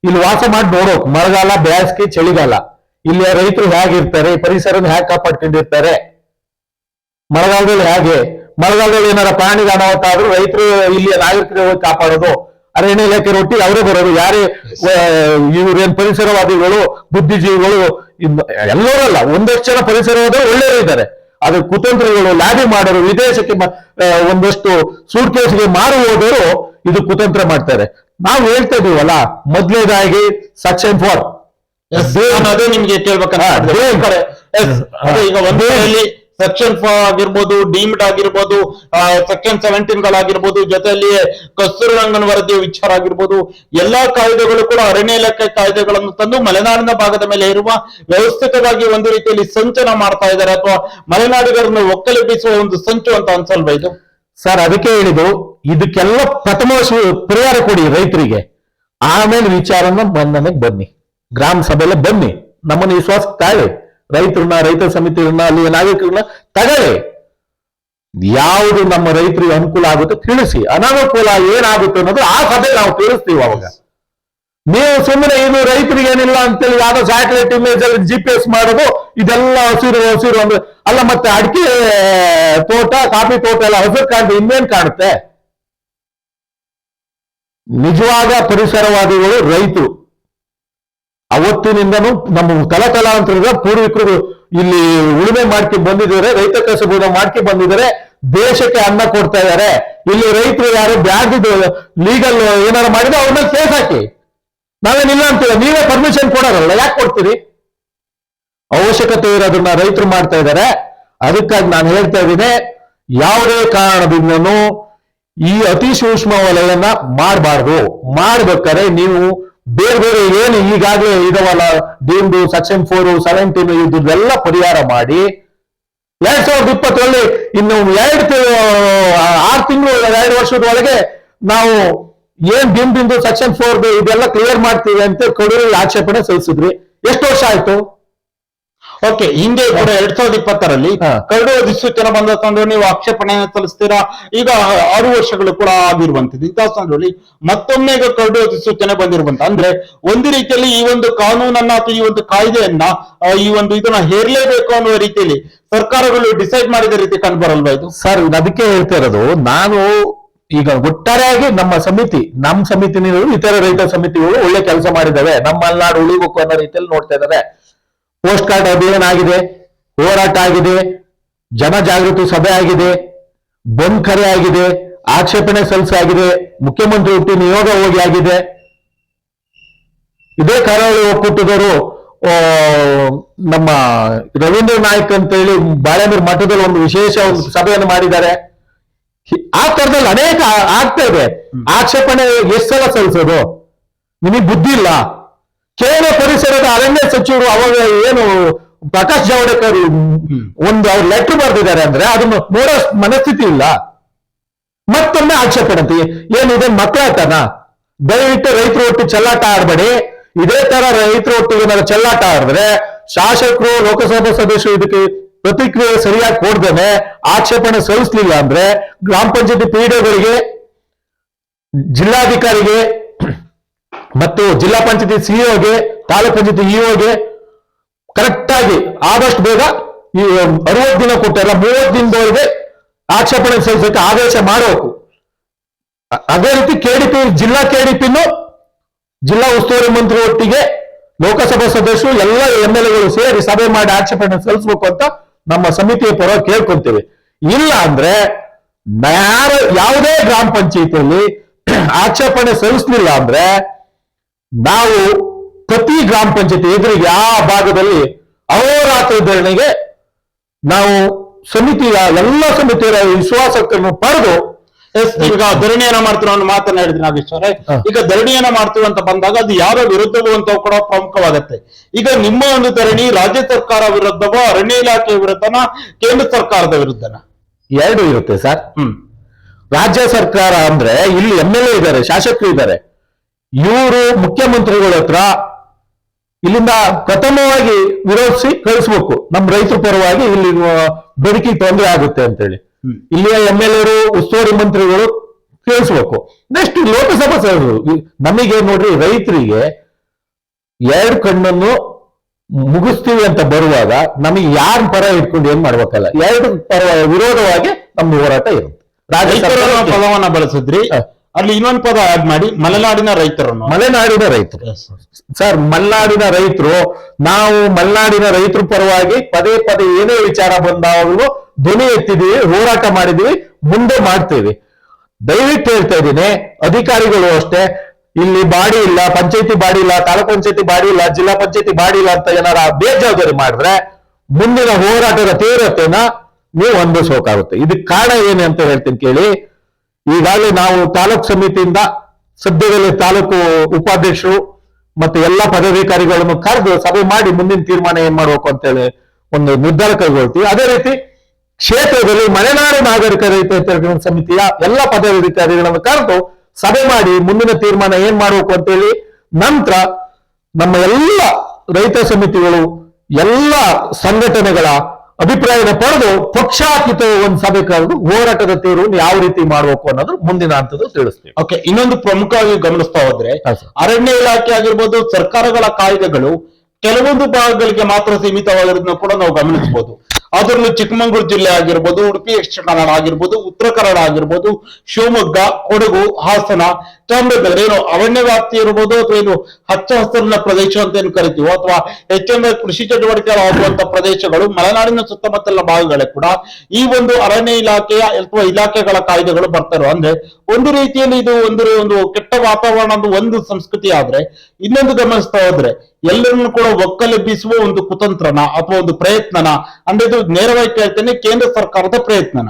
ಇಲ್ಲಿ ವಾಸ ಮಾಡಿ ನೋಡೋಕ್, ಮಳೆಗಾಲ, ಬೇಸಿಗೆ, ಚಳಿಗಾಲ ಇಲ್ಲಿಯ ರೈತರು ಹೇಗಿರ್ತಾರೆ, ಪರಿಸರನ ಹೇಗೆ ಕಾಪಾಡ್ಕೊಂಡಿರ್ತಾರೆ, ಮಳೆಗಾಲದಲ್ಲಿ ಏನಾರ ಪ್ರಾಣಿಗೆ ಅನಾಹುತ ಆದ್ರೂ ರೈತರು ಇಲ್ಲಿಯ ನಾಗರಿಕರು ಹೋಗಿ ಕಾಪಾಡೋದು. ಅರಣ್ಯ ಇಲಾಖೆ ರೊಟ್ಟಿ ಅವರೇ ಬರೋದು. ಯಾರೇ ಇವ್ರೇನ್ ಪರಿಸರವಾದಿಗಳು, ಬುದ್ಧಿಜೀವಿಗಳು ಎಲ್ಲರಲ್ಲ, ಒಂದಷ್ಟು ಜನ ಪರಿಸರವಾದ ಒಳ್ಳೆಯವರು ಇದ್ದಾರೆ. ಅದ್ರ ಕುತಂತ್ರಗಳು, ಲ್ಯಾಬಿ ಮಾಡೋರು, ವಿದೇಶಕ್ಕೆ ಒಂದಷ್ಟು ಸೂಟ್ ಕೇಸ್ಗೆ ಮಾರು ಹೋದವರು ಇದು ಕುತಂತ್ರ ಮಾಡ್ತಾರೆ. ನಾವು ಹೇಳ್ತಾ ಇದೀವಲ್ಲ, ಮೊದಲನೇದಾಗಿ ಸೆಕ್ಷನ್ 4 ಅದೇ ನಿಮ್ಗೆ ಕೇಳ್ಬೇಕಂತ. ಈಗ ಒಂದು ಸೆಕ್ಷನ್ 4 ಆಗಿರ್ಬೋದು, ಡೀಮ್ಡ್ ಆಗಿರ್ಬೋದು, ಸೆಕ್ಷನ್ 17 ಗಳಾಗಿರ್ಬೋದು, ಜೊತೆಯಲ್ಲಿ ಕಸ್ತೂರಿ ರಂಗನ್ ವರದಿಯ ವಿಚಾರ ಆಗಿರ್ಬೋದು, ಎಲ್ಲಾ ಕಾಯ್ದೆಗಳು ಕೂಡ ಅರಣ್ಯ ಇಲಾಖೆ ಕಾಯ್ದೆಗಳನ್ನು ತಂದು ಮಲೆನಾಡಿನ ಭಾಗದ ಮೇಲೆ ಇರುವ ವ್ಯವಸ್ಥಿತವಾಗಿ ಒಂದು ರೀತಿಯಲ್ಲಿ ಸಂಚನ ಮಾಡ್ತಾ ಇದ್ದಾರೆ, ಅಥವಾ ಮಲೆನಾಡಿಗರನ್ನು ಒಕ್ಕಲೆಬ್ಬಿಸುವ ಒಂದು ಸಂಚು ಅಂತ ಅನ್ಸಲ್ವಾ ಇದು? ಸರ್ ಅದಕ್ಕೆ ಹೇಳಿದ್ದು, ಇದಕ್ಕೆಲ್ಲ ಪ್ರಥಮ ಪರಿಹಾರ ಕೊಡಿ ರೈತರಿಗೆ, ಆಮೇಲೆ ವಿಚಾರನ ನನಗೆ ಬನ್ನಿ, ಗ್ರಾಮ ಸಭೆಯಲ್ಲೇ ಬನ್ನಿ, ನಮ್ಮನ್ನು ವಿಶ್ವಾಸ ತಾಳೆ, ರೈತರನ್ನ, ರೈತ ಸಮಿತಿಯನ್ನ, ಅಲ್ಲಿ ನಾಗರಿಕರನ್ನ ತಗೊಳ್ಳಿ, ಯಾವುದು ನಮ್ಮ ರೈತರಿಗೆ ಅನುಕೂಲ ಆಗುತ್ತೆ ತಿಳಿಸಿ, ಅನಾನುಕೂಲ ಏನಾಗುತ್ತೆ ಅನ್ನೋದು ಆ ಸಭೆ ನಾವು ತಿಳಿಸ್ತೀವಿ. ಅವಾಗ ನೀವು ಸುಮ್ಮನೆ ಇದು ರೈತರಿಗೆ ಏನಿಲ್ಲ ಅಂತೇಳಿ ಯಾವ್ದೋ ಸ್ಯಾಟಲೈಟ್ ಇಮೇಜ್ ಅಲ್ಲಿ GPS ಮಾಡೋದು, ಇದೆಲ್ಲ ಹಸಿರು ಹಸಿರು ಅಂದ್ರೆ ಅಲ್ಲ, ಮತ್ತೆ ಅಡಿಕೆ ತೋಟ, ಕಾಫಿ ತೋಟ ಎಲ್ಲ ಹಸಿರು ಕಾಣುತ್ತೆ, ಇನ್ನೇನ್ ಕಾಣುತ್ತೆ? ನಿಜವಾದ ಪರಿಸರವಾದಿಗಳು ರೈತರು. ಅವತ್ತಿನಿಂದನೂ ನಮ್ಮ ತಲತಲಾಂತರದ ಪೂರ್ವಿಕರು ಇಲ್ಲಿ ಉಳುಮೆ ಮಾಡ್ಕೊಂಡು ಬಂದಿದ್ದಾರೆ, ರೈತ ಕಸಬುನ ಮಾಡ್ಕೊಂಡು ಬಂದಿದ್ದಾರೆ, ದೇಶಕ್ಕೆ ಅನ್ನ ಕೊಡ್ತಾ ಇದ್ದಾರೆ. ಇಲ್ಲಿ ರೈತರು ಯಾರು ಬ್ಯಾಗ್ ಲೀಗಲ್ ಏನಾರು ಮಾಡಿದ್ರೆ ಅವ್ರ ಮೇಲೆ ಕೇಸ್ ಹಾಕಿ, ನಾವೇನಿಲ್ಲ ಅಂತೀರ, ನೀವೇ ಪರ್ಮಿಷನ್ ಕೊಡೋರಲ್ಲ, ಯಾಕೆ ಕೊಡ್ತೀರಿ? ಅವಶ್ಯಕತೆ ಇರೋದನ್ನ ರೈತರು ಮಾಡ್ತಾ ಇದ್ದಾರೆ. ಅದಕ್ಕಾಗಿ ನಾನು ಹೇಳ್ತಾ ಇದ್ದೀನಿ, ಯಾವುದೇ ಕಾರಣದಿಂದನೂ ಈ ಅತಿ ಸೂಕ್ಷ್ಮ ವಲಯನ ಮಾಡಬಾರ್ದು. ಮಾಡ್ಬೇಕಾದ್ರೆ ನೀವು ಬೇರೆ ಬೇರೆ ಏನು ಈಗಾಗಲೇ ಇದಾವಲ್ಲ, ಡೀಮ್ಡು, ಸೆಕ್ಷನ್ 4, 17 ಇದೆಲ್ಲ ಪರಿಹಾರ ಮಾಡಿ 2020 ಇನ್ನು 6 ತಿಂಗಳು 2 ವರ್ಷದ ಒಳಗೆ ನಾವು ಏನ್ ಡೀಮ್ಡು, ಸೆಕ್ಷನ್ 4 ಇದೆಲ್ಲ ಕ್ಲಿಯರ್ ಮಾಡ್ತೀವಿ ಅಂತ ಕೊಡೂರು ಆಕ್ಷೇಪಣೆ ಸಲ್ಲಿಸಿದ್ರಿ. ಎಷ್ಟು ವರ್ಷ ಆಯ್ತು? ಓಕೆ, ಹಿಂದೆ ಕೂಡ 2020ರಲ್ಲಿ ಕರಡು ಅಧಿಸೂಚನೆ ಬಂದ ಸಂದರ್ಭದಲ್ಲಿ ನೀವು ಆಕ್ಷೇಪಣೆಯನ್ನು ಸಲ್ಲಿಸ್ತೀರಾ. ಈಗ 6 ವರ್ಷಗಳು ಕೂಡ ಆಗಿರುವಂತದ್ದು. ಇಂತಹ ಸಂದರ್ಭದಲ್ಲಿ ಮತ್ತೊಮ್ಮೆ ಈಗ ಕರಡು ಅಧಿಸೂಚನೆ ಬಂದಿರುವಂತ, ಅಂದ್ರೆ ಒಂದು ರೀತಿಯಲ್ಲಿ ಈ ಒಂದು ಕಾನೂನನ್ನ ಅಥವಾ ಈ ಒಂದು ಕಾಯ್ದೆಯನ್ನ ಈ ಒಂದು ಇದನ್ನ ಹೇರಲೇಬೇಕು ಅನ್ನುವ ರೀತಿಯಲ್ಲಿ ಸರ್ಕಾರಗಳು ಡಿಸೈಡ್ ಮಾಡಿದ ರೀತಿ ಕಂಡು ಬರಲ್ವಾ ಇದು? ಸರ್ ಅದಕ್ಕೆ ಹೇಳ್ತಾ ಇರೋದು, ನಾನು ಈಗ ಒಟ್ಟಾರೆಯಾಗಿ ನಮ್ಮ ಸಮಿತಿನಿಗಳು ಇತರ ರೈತ ಸಮಿತಿಗಳು ಒಳ್ಳೆ ಕೆಲಸ ಮಾಡಿದ್ದಾವೆ, ನಮ್ಮ ಮಲೆನಾಡು ಉಳಿಬೇಕು ಅನ್ನೋ ರೀತಿಯಲ್ಲಿ ನೋಡ್ತಾ ಇದ್ದಾರೆ. ಪೋಸ್ಟ್ ಕಾರ್ಡ್ ಅಭಿಯಾನ ಆಗಿದೆ, ಹೋರಾಟ ಆಗಿದೆ, ಜನಜಾಗೃತಿ ಸಭೆ ಆಗಿದೆ, ಬಂದ್ ಕರೆ ಆಗಿದೆ, ಆಕ್ಷೇಪಣೆ ಸಲ್ಲಿಸಾಗಿದೆ, ಮುಖ್ಯಮಂತ್ರಿ ಹುಟ್ಟಿ ನಿಯೋಗ ಹೋಗಿ ಆಗಿದೆ. ಇದೇ ಕರಾವಳಿ ಒಕ್ಕೂಟದವರು ನಮ್ಮ ರವೀಂದ್ರ ನಾಯಕ್ ಅಂತ ಹೇಳಿ ಬಾಳೆನೂರು ಮಠದಲ್ಲಿ ಒಂದು ವಿಶೇಷ ಒಂದು ಸಭೆಯನ್ನು ಮಾಡಿದ್ದಾರೆ. ಆ ತರದಲ್ಲಿ ಅನೇಕ ಆಗ್ತಾ ಇದೆ. ಆಕ್ಷೇಪಣೆ ಎಷ್ಟು ಸಲ ಸಲ್ಲಿಸೋದು? ನಿಮಗೆ ಬುದ್ಧಿ ಇಲ್ಲ. ಕೇಂದ್ರ ಪರಿಸರದ ಅರಣ್ಯ ಸಚಿವರು ಅವಾಗ ಏನು ಪ್ರಕಾಶ್ ಜಾವಡೇಕರ್ ಒಂದು ಅವ್ರ ಲೆಟರ್ ಬರೆದಿದ್ದಾರೆ ಅಂದ್ರೆ ಅದನ್ನು ನೋಡೋ ಮನಸ್ಥಿತಿ ಇಲ್ಲ. ಮತ್ತೊಮ್ಮೆ ಆಕ್ಷೇಪಣೆ ಅಂತ ಏನಿದೆ? ಮಕ್ಕಳಾಟನ? ದಯವಿಟ್ಟು ರೈತರ ಒಟ್ಟು ಚೆಲ್ಲಾಟ ಆಡಬೇಡಿ. ಇದೇ ತರ ರೈತರ ಒಟ್ಟಿಗೆ ನಾವು ಚೆಲ್ಲಾಟ ಆಡಿದ್ರೆ ಶಾಸಕರು, ಲೋಕಸಭಾ ಸದಸ್ಯರು ಇದಕ್ಕೆ ಪ್ರತಿಕ್ರಿಯೆ ಸರಿಯಾಗಿ ಕೊಡ್ದೇನೆ ಆಕ್ಷೇಪಣೆ ಸಲ್ಲಿಸಲಿಲ್ಲ ಅಂದ್ರೆ ಗ್ರಾಮ ಪಂಚಾಯತಿ PDOಗಳಿಗೆ, ಜಿಲ್ಲಾಧಿಕಾರಿಗೆ ಮತ್ತು ಜಿಲ್ಲಾ ಪಂಚಾಯತಿ CEO ಗೆ, ತಾಲೂಕ್ ಪಂಚಾಯತಿ EOಗೆ ಕರೆಕ್ಟ್ ಆಗಿ ಆದಷ್ಟು ಬೇಗ ಈ 60 ದಿನ ಕೊಟ್ಟಲ್ಲ 30 ದಿನದವರೆಗೆ ಆಕ್ಷೇಪಣೆ ಸಲ್ಲಿಸಕ್ಕೆ ಆದೇಶ ಮಾಡಬೇಕು. ಅದೇ ರೀತಿ KDP, ಜಿಲ್ಲಾ KDPನು ಜಿಲ್ಲಾ ಉಸ್ತುವಾರಿ ಮಂತ್ರಿ ಒಟ್ಟಿಗೆ ಲೋಕಸಭಾ ಸದಸ್ಯರು ಎಲ್ಲ MLAಗಳು ಸೇರಿ ಸಭೆ ಮಾಡಿ ಆಕ್ಷೇಪಣೆ ಸಲ್ಲಿಸಬೇಕು ಅಂತ ನಮ್ಮ ಸಮಿತಿಯ ಪರವಾಗಿ ಕೇಳ್ಕೊಂತೇವೆ. ಇಲ್ಲ ಅಂದ್ರೆ ಯಾವುದೇ ಗ್ರಾಮ ಪಂಚಾಯತಿಯಲ್ಲಿ ಆಕ್ಷೇಪಣೆ ಸಲ್ಲಿಸಲಿಲ್ಲ ಅಂದ್ರೆ ನಾವು ಪ್ರತಿ ಗ್ರಾಮ ಪಂಚಾಯತಿ ಎದುರಿಗೆ ಆ ಭಾಗದಲ್ಲಿ ಅಹೋರಾತ್ರ ಧರಣಿಗೆ ನಾವು ಸಮಿತಿಯ ಎಲ್ಲ ಸಮಿತಿಯ ವಿಶ್ವಾಸವನ್ನು ಪಡೆದು ಈಗ ಧರಣಿಯನ್ನ ಮಾಡ್ತೀವಿ ಅನ್ನೋ ಮಾತನ್ನ ಹೇಳಿದ್ರೆ ನಾಗೇಶ್ ಅವರೇ, ಈಗ ಧರಣಿಯನ್ನ ಮಾಡ್ತೀವಿ ಅಂತ ಬಂದಾಗ ಅದು ಯಾರ ವಿರುದ್ಧವೂ ಅಂತ ಕೂಡ ಪ್ರಮುಖವಾಗತ್ತೆ. ಈಗ ನಿಮ್ಮ ಒಂದು ಧರಣಿ ರಾಜ್ಯ ಸರ್ಕಾರ ವಿರುದ್ಧವೋ, ಅರಣ್ಯ ಇಲಾಖೆ ವಿರುದ್ಧನ, ಕೇಂದ್ರ ಸರ್ಕಾರದ ವಿರುದ್ಧನ? ಎರಡು ಇರುತ್ತೆ ಸರ್. ರಾಜ್ಯ ಸರ್ಕಾರ ಅಂದ್ರೆ ಇಲ್ಲಿ MLA ಇದ್ದಾರೆ, ಶಾಸಕರು ಇದ್ದಾರೆ, ಇವರು ಮುಖ್ಯಮಂತ್ರಿಗಳ ಹತ್ರ ಇಲ್ಲಿಂದ ಪ್ರಥಮವಾಗಿ ವಿರೋಧಿಸಿ ಕಳಿಸ್ಬೇಕು, ನಮ್ಮ ರೈತರ ಪರವಾಗಿ ಇಲ್ಲಿ ಬದುಕಿಗೆ ತೊಂದರೆ ಆಗುತ್ತೆ ಅಂತೇಳಿ. ಇಲ್ಲಿಯ MLAರು, ಉಸ್ತುವಾರಿ ಮಂತ್ರಿಗಳು ಕೇಳಿಸ್ಬೇಕು. ನೆಕ್ಸ್ಟ್ ಲೋಕಸಭಾ ಸದಸ್ಯರು. ನಮಗೆ ನೋಡ್ರಿ, ರೈತರಿಗೆ 2 ಕಣ್ಣನ್ನು ಮುಗಿಸ್ತೀವಿ ಅಂತ ಬರುವಾಗ ನಮಗೆ ಯಾರ ಪರ ಇಟ್ಕೊಂಡು ಏನ್ ಮಾಡ್ಬೇಕಲ್ಲ, 2 ಪರ ವಿರೋಧವಾಗಿ ನಮ್ಮ ಹೋರಾಟ ಇರುತ್ತೆ. ರೈತರ ಪದವನ್ನ ಬಳಸಿದ್ರಿ, ಅಲ್ಲಿ ಇನ್ನೊಂದು ಪದ ಆಡ್ ಮಾಡಿ ಮಲೆನಾಡಿನ ರೈತರನ್ನು. ಮಲೆನಾಡಿನ ರೈತರು ಸರ್, ಮಲೆನಾಡಿನ ರೈತರು, ನಾವು ಮಲೆನಾಡಿನ ರೈತರ ಪರವಾಗಿ ಪದೇ ಪದೇ ಏನೇ ವಿಚಾರ ಬಂದಾಗಲೂ ಧ್ವನಿ ಎತ್ತಿದೀವಿ, ಹೋರಾಟ ಮಾಡಿದೀವಿ, ಮುಂದೆ ಮಾಡ್ತೇವೆ. ದಯವಿಟ್ಟು ಹೇಳ್ತಾ ಇದ್ದೀನಿ, ಅಧಿಕಾರಿಗಳು ಅಷ್ಟೇ, ಇಲ್ಲಿ ಬಾಡಿ ಇಲ್ಲ, ಪಂಚಾಯತಿ ಬಾಡಿ ಇಲ್ಲ, ತಾಲೂಕ್ ಪಂಚಾಯತಿ ಬಾಡಿ ಇಲ್ಲ, ಜಿಲ್ಲಾ ಪಂಚಾಯತಿ ಬಾಡಿ ಇಲ್ಲ ಅಂತ ಏನಾರ ಬೇಜವಾಬ್ದಾರಿ ಮಾಡಿದ್ರೆ ಮುಂದಿನ ಹೋರಾಟದ ತೀವ್ರತೆನ ನೀವು ಅನುಭವಿಸಬೇಕಾಗುತ್ತೆ. ಇದಕ್ಕೆ ಕಾರಣ ಏನು ಅಂತ ಹೇಳ್ತೀನಿ ಕೇಳಿ. ಈಗಾಗಲೇ ನಾವು ತಾಲೂಕು ಸಮಿತಿಯಿಂದ ಸದ್ಯದಲ್ಲೇ ತಾಲೂಕು ಉಪಾಧ್ಯಕ್ಷರು ಮತ್ತೆ ಎಲ್ಲ ಪದಾಧಿಕಾರಿಗಳನ್ನು ಕರೆದು ಸಭೆ ಮಾಡಿ ಮುಂದಿನ ತೀರ್ಮಾನ ಏನ್ ಮಾಡ್ಬೇಕು ಅಂತೇಳಿ ಒಂದು ನಿರ್ಧಾರ ಕೈಗೊಳ್ತೀವಿ. ಅದೇ ರೀತಿ ಕ್ಷೇತ್ರದಲ್ಲಿ ಮಲೆನಾಡು ನಾಗರಿಕ ರೈತ ಹಿತರಕ್ಷಣಾ ಸಮಿತಿಯ ಎಲ್ಲ ಪದಾಧಿಕಾರಿಗಳನ್ನು ಕರೆದು ಸಭೆ ಮಾಡಿ ಮುಂದಿನ ತೀರ್ಮಾನ ಏನ್ ಮಾಡ್ಬೇಕು ಅಂತೇಳಿ ನಂತರ ನಮ್ಮ ಎಲ್ಲ ರೈತ ಸಮಿತಿಗಳು ಎಲ್ಲ ಸಂಘಟನೆಗಳ ಅಭಿಪ್ರಾಯನ ಪಡೆದು ಪಕ್ಷಾತೀತ ಒಂದು ಸಭೆ ಕರೆದು ಹೋರಾಟದ ತೀರ್ವನ್ನು ಯಾವ ರೀತಿ ಮಾಡಬೇಕು ಅನ್ನೋದು ಮುಂದಿನ ಹಂತದಲ್ಲಿ ತಿಳಿಸ್ತೀವಿ. ಓಕೆ, ಇನ್ನೊಂದು ಪ್ರಮುಖವಾಗಿ ಗಮನಿಸ್ತಾ ಹೋದ್ರೆ ಹಾ, ಸರ್. ಅರಣ್ಯ ಇಲಾಖೆ ಆಗಿರ್ಬೋದು, ಸರ್ಕಾರಗಳ ಕಾಯ್ದೆಗಳು ಕೆಲವೊಂದು ಭಾಗಗಳಿಗೆ ಮಾತ್ರ ಸೀಮಿತವಾಗಿರೋದನ್ನ ಕೂಡ ನಾವು ಗಮನಿಸಬಹುದು. ಅದರಲ್ಲೂ ಚಿಕ್ಕಮಗಳೂರು ಜಿಲ್ಲೆ ಆಗಿರ್ಬೋದು, ಉಡುಪಿ ದಕ್ಷಿಣ ಕನ್ನಡ ಆಗಿರ್ಬೋದು, ಉತ್ತರ ಕನ್ನಡ ಆಗಿರ್ಬೋದು, ಶಿವಮೊಗ್ಗ, ಕೊಡಗು, ಹಾಸನ, ಚಾಮರಾಜನಗರ ಏನು ಅರಣ್ಯ ವ್ಯಾಪ್ತಿ ಇರ್ಬೋದು, ಅಥವಾ ಏನು ಹಚ್ಚ ಹಸಿರಿನ ಪ್ರದೇಶ ಅಂತ ಏನು ಕರಿತೀವೋ, ಅಥವಾ ಹೆಚ್ಚಿನ ಕೃಷಿ ಚಟುವಟಿಕೆ ಆಗುವಂತ ಪ್ರದೇಶಗಳು, ಮಲೆನಾಡಿನ ಸುತ್ತಮುತ್ತಲಿನ ಭಾಗಗಳೇ ಕೂಡ ಈ ಒಂದು ಅರಣ್ಯ ಇಲಾಖೆಯ ಅಥವಾ ಇಲಾಖೆಗಳ ಕಾಯ್ದೆಗಳು ಬರ್ತಾರೆ. ಅಂದ್ರೆ ಒಂದು ರೀತಿಯಲ್ಲಿ ಇದು ಒಂದು ಕೆಟ್ಟ ವಾತಾವರಣದ ಒಂದು ಸಂಸ್ಕೃತಿ ಆದ್ರೆ, ಇನ್ನೊಂದು ಗಮನಿಸ್ತಾ ಹೋದ್ರೆ ಎಲ್ಲರನ್ನು ಕೂಡ ಒಕ್ಕಲೆಬ್ಬಿಸುವ ಒಂದು ಕುತಂತ್ರನ ಅಥವಾ ಒಂದು ಪ್ರಯತ್ನನ, ಅಂದ್ರೆ ಇದು ನೇರವಾಗಿ ಕೇಳ್ತೇನೆ, ಕೇಂದ್ರ ಸರ್ಕಾರದ ಪ್ರಯತ್ನನ.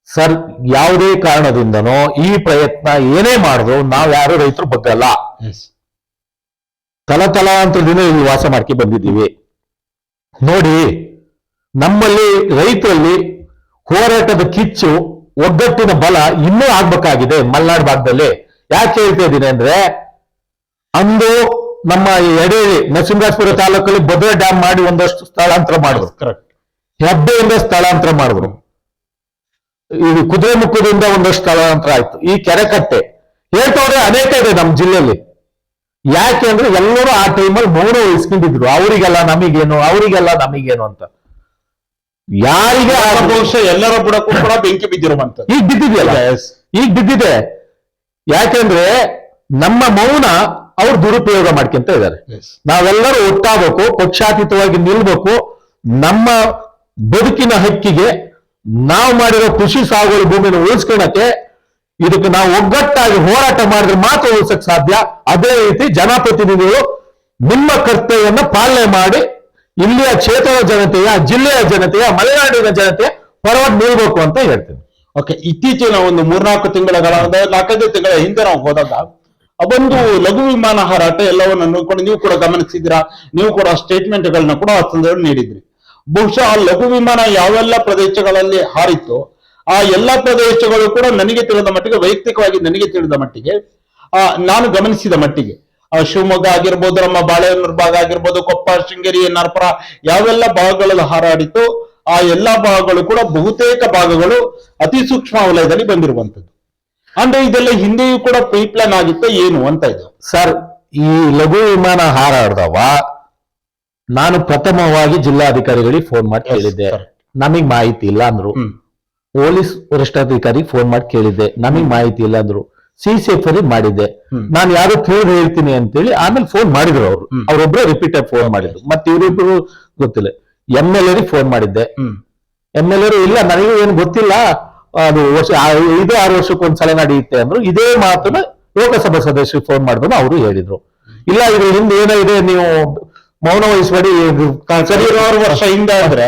ಸರ್, ಯಾವುದೇ ಕಾರಣದಿಂದನೋ ಈ ಪ್ರಯತ್ನ ಏನೇ ಮಾಡಿದ್ರು ನಾವು ಯಾರು ರೈತರು ಬಗ್ಗಲ್ಲ. ತಲತಲಾಂತರದಿಂದ ಇಲ್ಲಿ ವಾಸ ಮಾಡ್ಕೆ ಬಂದಿದ್ದೀವಿ. ನೋಡಿ, ನಮ್ಮಲ್ಲಿ ರೈತರಲ್ಲಿ ಹೋರಾಟದ ಕಿಚ್ಚು, ಒಗ್ಗಟ್ಟಿನ ಬಲ ಇನ್ನೂ ಆಗ್ಬೇಕಾಗಿದೆ ಮಲೆನಾಡು ಭಾಗದಲ್ಲಿ. ಯಾಕೆ ಹೇಳ್ತಾ ಇದ್ದೀನಿ ಅಂದ್ರೆ, ಅಂದು ನಮ್ಮ ಎಡೇಳಿ ನರಸಿಂಹರಾಜಪುರ ತಾಲೂಕಲ್ಲಿ ಭದ್ರಾ ಡ್ಯಾಮ್ ಮಾಡಿ ಒಂದಷ್ಟು ಸ್ಥಳಾಂತರ ಮಾಡಿದ್ರು. ಕರೆಕ್ಟ್. ಹೆಬ್ಬೆಯಿಂದ ಸ್ಥಳಾಂತರ ಮಾಡಿದ್ರು. ಇದು ಕುದುರೆಮುಖದಿಂದ ಒಂದಷ್ಟು ಸ್ಥಳಾಂತರ ಆಯ್ತು. ಈ ಕೆರೆಕಟ್ಟೆ ಹೇಳ್ತವ್ರೆ ಅನೇಕ ಇದೆ ನಮ್ಮ ಜಿಲ್ಲೆಯಲ್ಲಿ. ಯಾಕೆ ಅಂದ್ರೆ ಎಲ್ಲರೂ ಆ ಟೈಮಲ್ಲಿ ಮೌನ ವಹಿಸ್ಕೊಂಡಿದ್ರು. ಅವರಿಗೆಲ್ಲ ನಮಗೇನು, ಅವರಿಗೆಲ್ಲ ನಮಗೇನು ಅಂತ. ಯಾರಿಗೆ ಬಹುಶಃ ಎಲ್ಲರ ಬುಡಕ್ಕೂ ಕೂಡ ಬೆಂಕಿ ಬಿದ್ದಿರುವಂತದ್ದು ಈಗ ಬಿದ್ದಿದೆಯಲ್ಲ, ಈಗ ಬಿದ್ದಿದೆ. ಯಾಕೆಂದ್ರೆ ನಮ್ಮ ಮೌನ ಅವ್ರು ದುರುಪಯೋಗ ಮಾಡ್ಕೊಂತ ಇದ್ದಾರೆ. ನಾವೆಲ್ಲರೂ ಒಟ್ಟಾಗಬೇಕು, ಪಕ್ಷಾತೀತವಾಗಿ ನಿಲ್ಬೇಕು. ನಮ್ಮ ಬದುಕಿನ ಹಕ್ಕಿಗೆ, ನಾವು ಮಾಡಿರೋ ಕೃಷಿ ಸಾಗುವಳಿ ಭೂಮಿನ ಉಳಿಸ್ಕೊಳಕ್ಕೆ, ಇದಕ್ಕೆ ನಾವು ಒಗ್ಗಟ್ಟಾಗಿ ಹೋರಾಟ ಮಾಡಿದ್ರೆ ಮಾತ್ರ ಉಳಿಸಕ್ ಸಾಧ್ಯ. ಅದೇ ರೀತಿ ಜನಪ್ರತಿನಿಧಿಗಳು ನಿಮ್ಮ ಕರ್ತವ್ಯವನ್ನ ಪಾಲನೆ ಮಾಡಿ ಇಲ್ಲಿಯ ಕ್ಷೇತ್ರದ ಜನತೆಯ, ಜಿಲ್ಲೆಯ ಜನತೆಯ, ಮಲೆನಾಡಿನ ಜನತೆಯ ಪರವಾಗಿ ನಿಲ್ಬೇಕು ಅಂತ ಹೇಳ್ತೀನಿ. ಓಕೆ, ಇತ್ತೀಚಿನ ಒಂದು 3-4 ತಿಂಗಳ 4-5 ತಿಂಗಳ ಹಿಂದೆ ನಾವು ಹೋದಾಗ ಒಂದು ಲಘು ವಿಮಾನ ಹಾರಾಟ ಎಲ್ಲವನ್ನ ನೋಡ್ಕೊಂಡು ನೀವು ಕೂಡ ಗಮನಿಸಿದ್ದೀರಾ, ನೀವು ಕೂಡ ಸ್ಟೇಟ್ಮೆಂಟ್ಗಳನ್ನ ಕೂಡ ಆ ಸಂದರ್ಭದಲ್ಲಿ ನೀಡಿದ್ರಿ. ಬಹುಶಃ ಆ ಲಘು ವಿಮಾನ ಯಾವೆಲ್ಲ ಪ್ರದೇಶಗಳಲ್ಲಿ ಹಾರಿತ್ತು, ಆ ಎಲ್ಲಾ ಪ್ರದೇಶಗಳು ಕೂಡ ನನಗೆ ತಿಳಿದ ಮಟ್ಟಿಗೆ, ವೈಯಕ್ತಿಕವಾಗಿ ನನಗೆ ತಿಳಿದ ಮಟ್ಟಿಗೆ, ನಾನು ಗಮನಿಸಿದ ಮಟ್ಟಿಗೆ, ಶಿವಮೊಗ್ಗ ಆಗಿರ್ಬೋದು, ನಮ್ಮ ಬಾಳೆಹೊನ್ನೂರು ಭಾಗ ಆಗಿರ್ಬೋದು, ಕೊಪ್ಪ, ಶೃಂಗೇರಿ, ನರಪುರ ಯಾವೆಲ್ಲ ಭಾಗಗಳಲ್ಲಿ ಹಾರಾಡಿತ್ತು, ಆ ಎಲ್ಲಾ ಭಾಗಗಳು ಕೂಡ ಬಹುತೇಕ ಭಾಗಗಳು ಅತಿ ಸೂಕ್ಷ್ಮ ವಲಯದಲ್ಲಿ ಬಂದಿರುವಂತದ್ದು. ಅಂದ್ರೆ ಇದೆಲ್ಲ ಹಿಂದೆಯೂ ಕೂಡ ಪ್ರೀ ಪ್ಲಾನ್ ಆಗಿತ್ತು ಏನು ಅಂತ ಇದು. ಸರ್, ಈ ಲಘು ವಿಮಾನ ಹಾರಾಡ್ದವ ನಾನು ಪ್ರಥಮವಾಗಿ ಜಿಲ್ಲಾಧಿಕಾರಿಗಳಿಗೆ ಫೋನ್ ಮಾಡಿ ಕೇಳಿದ್ದೆ, ನಮಗ್ ಮಾಹಿತಿ ಇಲ್ಲ ಅಂದ್ರು. ಪೊಲೀಸ್ ವರಿಷ್ಠಾಧಿಕಾರಿ ಫೋನ್ ಮಾಡಿ ಕೇಳಿದ್ದೆ, ನಮಗ್ ಮಾಹಿತಿ ಇಲ್ಲ ಅಂದ್ರು. CCF ಮಾಡಿದ್ದೆ, ನಾನು ಯಾರು ಕೇಳಿ ಹೇಳ್ತೀನಿ ಅಂತೇಳಿ. ಆಮೇಲೆ ಫೋನ್ ಮಾಡಿದ್ರು ಅವರು, ಅವರೊಬ್ರು ರಿಪೀಟೆಡ್ ಫೋನ್ ಮಾಡಿದ್ರು. ಮತ್ತೆ ಇವರಿಬ್ರು ಗೊತ್ತಿಲ್ಲ. MLA ಫೋನ್ ಮಾಡಿದ್ದೆ, MLA ಇಲ್ಲ ನನಗೆ ಏನು ಗೊತ್ತಿಲ್ಲ, ಅದು 5-6 ವರ್ಷಕ್ಕೊಂದ್ಸಲ ನಡೆಯುತ್ತೆ ಅಂದ್ರು. ಇದೇ ಮಾತನ್ನ ಲೋಕಸಭಾ ಸದಸ್ಯರು ಫೋನ್ ಮಾಡಿದ್ರು, ಅವರು ಹೇಳಿದ್ರು ಇಲ್ಲ ಇದ್ರ ಹಿಂದೆ ಏನೋ ಇದೆ, ನೀವು ಮೌನ ವಹಿಸಬೇಡಿ. ಸರಿ, 6 ವರ್ಷ ಹಿಂದೆ ಅಂದ್ರೆ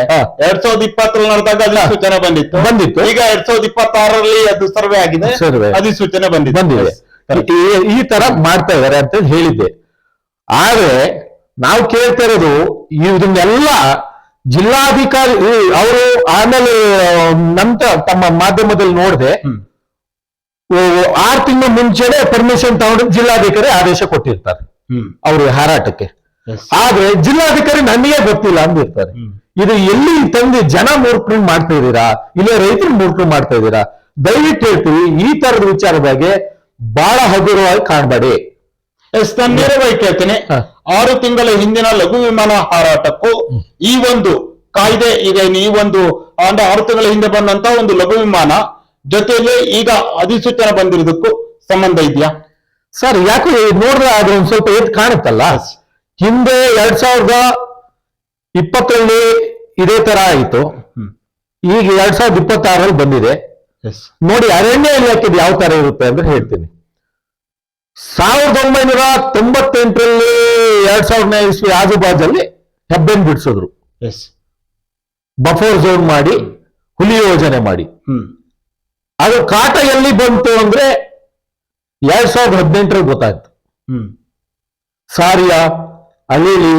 2020 ನಡೆದಾಗ ಅಧಿಸೂಚನೆ ಬಂದಿತ್ತು. ಈಗ 2026 ಅದು ಸರ್ವೆ ಆಗಿದೆ, ಅಧಿಸೂಚನೆ ಬಂದಿದೆ. ಈ ತರ ಮಾಡ್ತಾ ಇದಾರೆ ಅಂತ ಹೇಳಿದ್ದೆ. ಆದ್ರೆ ನಾವು ಕೇಳ್ತಾ ಇರೋದು ಇದನ್ನೆಲ್ಲ ಜಿಲ್ಲಾಧಿಕಾರಿ ಅವರು ಆಮೇಲೆ ನಂತರ ತಮ್ಮ ಮಾಧ್ಯಮದಲ್ಲಿ ನೋಡಿದೆ, 6 ತಿಂಗಳ ಮುಂಚೆನೆ ಪರ್ಮಿಷನ್ ತಗೊಂಡು ಜಿಲ್ಲಾಧಿಕಾರಿ ಆದೇಶ ಕೊಟ್ಟಿರ್ತಾರೆ ಅವ್ರ ಹಾರಾಟಕ್ಕೆ. ಆದ್ರೆ ಜಿಲ್ಲಾಧಿಕಾರಿ ನನಗೆ ಗೊತ್ತಿಲ್ಲ ಅಂದಿರ್ತಾರೆ. ಇದು ಎಲ್ಲಿ ತಂದು ಜನ ಮೂರ್ಖರು ಮಾಡ್ತಾ ಇದ್ದೀರಾ, ಇಲ್ಲ ರೈತರು ಮೂರ್ಖರು ಮಾಡ್ತಾ ಇದ್ದೀರಾ? ದಯವಿಟ್ಟು ಹೇಳ್ತೀವಿ, ಈ ತರದ ವಿಚಾರದ ಬಗ್ಗೆ ಬಹಳ ಹಗುರವಾಗಿ ಕಾಣಬೇಡಿ. ನಾನು ನೇರವಾಗಿ ಕೇಳ್ತೇನೆ, 6 ತಿಂಗಳ ಹಿಂದಿನ ಲಘು ವಿಮಾನ ಹಾರಾಟಕ್ಕೂ ಈ ಒಂದು ಕಾಯ್ದೆ, ಈಗ ಈ ಒಂದು 6 ತಿಂಗಳ ಹಿಂದೆ ಬಂದಂತ ಒಂದು ಲಘು ವಿಮಾನ ಜೊತೆಯಲ್ಲಿ ಈಗ ಅಧಿಸೂಚನೆ ಬಂದಿರೋದಕ್ಕೂ ಸಂಬಂಧ ಇದೆಯಾ ಸರ್? ಯಾಕೆ ನೋಡಿದ್ರೆ ಅದು ಒಂದ್ ಸ್ವಲ್ಪ ಎದ್ದು ಕಾಣುತ್ತಲ್ಲ. ಹಿಂದೆ 2020 ಇದೇ ತರ ಆಯಿತು, ಈಗ 2026 ಬಂದಿದೆ. ನೋಡಿ ಅರಣ್ಯ ಇಲಾಖೆದು ಯಾವ ತರ ಇರುತ್ತೆ ಅಂದ್ರೆ ಹೇಳ್ತೀನಿ. 1998 2000ನೇ ಇಸ್ವಿ ಆಜುಬಾಜಲ್ಲಿ ಹೆಬ್ಬೆನ್ ಬಿಡಿಸಿದ್ರು, ಬಫರ್ ಝೋನ್ ಮಾಡಿ ಹುಲಿ ಯೋಜನೆ ಮಾಡಿ. ಅದು ಕಾಟ ಎಲ್ಲಿ ಬಂತು ಅಂದ್ರೆ 2018ರಲ್ಲಿ ಗೊತ್ತಾಯ್ತು. ಸಾರಿಯಾ, ಅಲಿಲಿ,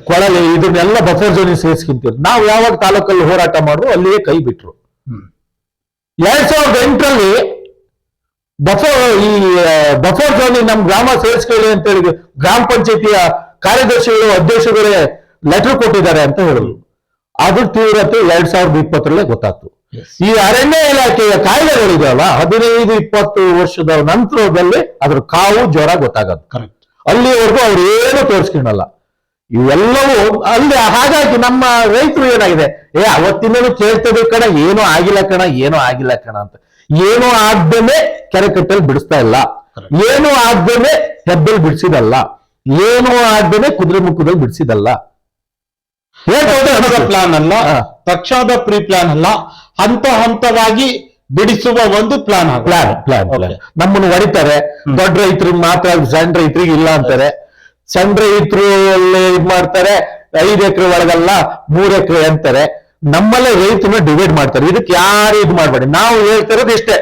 ಕೊಳಲಿ ಇದನ್ನೆಲ್ಲ ಬಫರ್ ಝೋನ್ ಸೇರಿಸ್ಕಿಂತೀವಿ. ನಾವು ಯಾವಾಗ ತಾಲೂಕಲ್ಲಿ ಹೋರಾಟ ಮಾಡಿದ್ರು ಅಲ್ಲಿಯೇ ಕೈ ಬಿಟ್ರು. 2008ರಲ್ಲಿ ಬಫರ್ ಝೋನ್ ನಮ್ ಗ್ರಾಮ ಸೇರಿಸ್ಕೊಳ್ಳಿ ಅಂತ ಹೇಳಿ ಗ್ರಾಮ ಪಂಚಾಯತಿಯ ಕಾರ್ಯದರ್ಶಿಗಳು ಅಧ್ಯಕ್ಷಗಳೇ ಲೆಟರ್ ಕೊಟ್ಟಿದ್ದಾರೆ ಅಂತ ಹೇಳಿದ್ರು. ಅದ್ರ ತೀವ್ರತೆ 2020ರಲ್ಲೇ ಗೊತ್ತಾಗ್ತು. ಈ ಅರಣ್ಯ ಇಲಾಖೆಯ ಕಾಯ್ದೆಗಳಿದೆಯಲ್ಲ 15-20 ವರ್ಷದ ನಂತರದಲ್ಲಿ ಅದ್ರ ಕಾವು ಜ್ವರ ಗೊತ್ತಾಗದು. ಅಲ್ಲಿವರೆಗೂ ಅವ್ರು ಏನು ತೋರಿಸ್ಕೊಳ್ಳಲ್ಲ. ಇವೆಲ್ಲವೂ ಅಲ್ಲಿ. ಹಾಗಾಗಿ ನಮ್ಮ ರೈತರು ಏನಾಗಿದೆ, ಅವತ್ತಿನೂ ಕೇಳ್ತದೆ ಕಣ, ಏನೂ ಆಗಿಲ್ಲ ಕಣ ಅಂತ. ಏನೂ ಆಗ್ದೇನೆ ಕೆರೆ ಕಟ್ಟಲ್ಲಿ ಬಿಡಿಸ್ತಾ ಇಲ್ಲ, ಏನೂ ಆಗ್ದೇನೆ ಹೆಬ್ಬೆಲ್ ಬಿಡಿಸಿದಲ್ಲ, ಏನೂ ಆಗ್ದೇನೆ ಕುದುರೆ ಮುಖದಲ್ಲಿ ಬಿಡಿಸಿದಲ್ಲ. ಪ್ಲಾನ್ ಅಲ್ಲ, ತಕ್ಷಣದ ಪ್ರೀ ಪ್ಲಾನ್ ಅಲ್ಲ, ಹಂತವಾಗಿ ಬಿಡಿಸುವ ಒಂದು ಪ್ಲಾನ್. ನಮ್ಮನ್ನು ಹೊಡಿತಾರೆ. ದೊಡ್ಡ ರೈತರಿಗೆ ಮಾತ್ರ, ಸಣ್ಣ ರೈತರಿಗೆ ಇಲ್ಲ ಅಂತಾರೆ. ಸಣ್ಣ ರೈತರು ಇದ್ ಮಾಡ್ತಾರೆ, 5 ಎಕರೆ ಒಳಗಲ್ಲ 3 ಎಕರೆ ಅಂತಾರೆ. ನಮ್ಮಲ್ಲೇ ರೈತರನ್ನ ಡಿವೈಡ್ ಮಾಡ್ತಾರೆ. ಇದಕ್ಕೆ ಯಾರು ಇದು ಮಾಡ್ಬೇಡಿ. ನಾವು ಹೇಳ್ತಿರೋದು ಇಷ್ಟೇ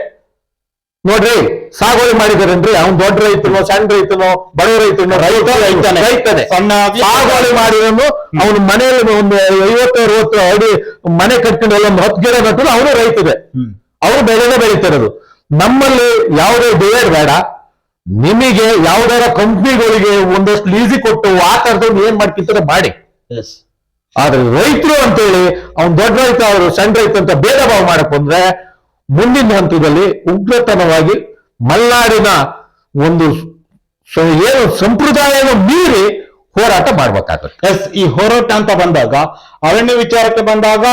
ನೋಡ್ರಿ, ಸಾಗುವಳಿ ಮಾಡಿದಾರೇನ್ರಿ, ಅವ್ನು ದೊಡ್ಡ ರೈತನೋ ಸಣ್ಣ ರೈತನೋ ಬಡ ರೈತನೋ ರೈತನೇ ಸಾಗುವಳಿ ಮಾಡಿರೋನು ಅವನ ಮನೆಯಲ್ಲಿ ಒಂದು 50-60 ಅಡಿ ಮನೆ ಕಟ್ಕೊಂಡು ಒಂದು 10 ಗಿಡ ನಟ್ಟು ಅವನು ರೈತದೆ. ಅವರು ಬೆಳೀತಿರೋದು. ನಮ್ಮಲ್ಲಿ ಯಾವುದೇ ಡಿವೈಡ್ ಬೇಡ. ನಿಮಗೆ ಯಾವ್ದಾರ ಕಂಪ್ನಿಗಳಿಗೆ ಒಂದಷ್ಟು ಲೀಸಿ ಕೊಟ್ಟು ಆ ತರದವ್ರು ಏನ್ ಮಾಡ್ತಿರ್ತಾರೆ ಮಾಡಿ. ಆದ್ರೆ ರೈತರು ಅಂತೇಳಿ ಅವ್ನು ದೊಡ್ಡ ರೈತ ಅವರು ಸಣ್ಣ ರೈತ ಅಂತ ಭೇದ ಭಾವ ಮಾಡಕ್ ಬಂದ್ರೆ ಮುಂದಿನ ಹಂತದಲ್ಲಿ ಉಗ್ರತನವಾಗಿ ಮಲೆನಾಡಿನ ಒಂದು ಏನು ಸಂಪ್ರದಾಯವನ್ನು ಮೀರಿ ಹೋರಾಟ ಮಾಡ್ಬೇಕಾಗುತ್ತೆ. ಈ ಹೋರಾಟ ಅಂತ ಬಂದಾಗ, ಅರಣ್ಯ ವಿಚಾರಕ್ಕೆ ಬಂದಾಗ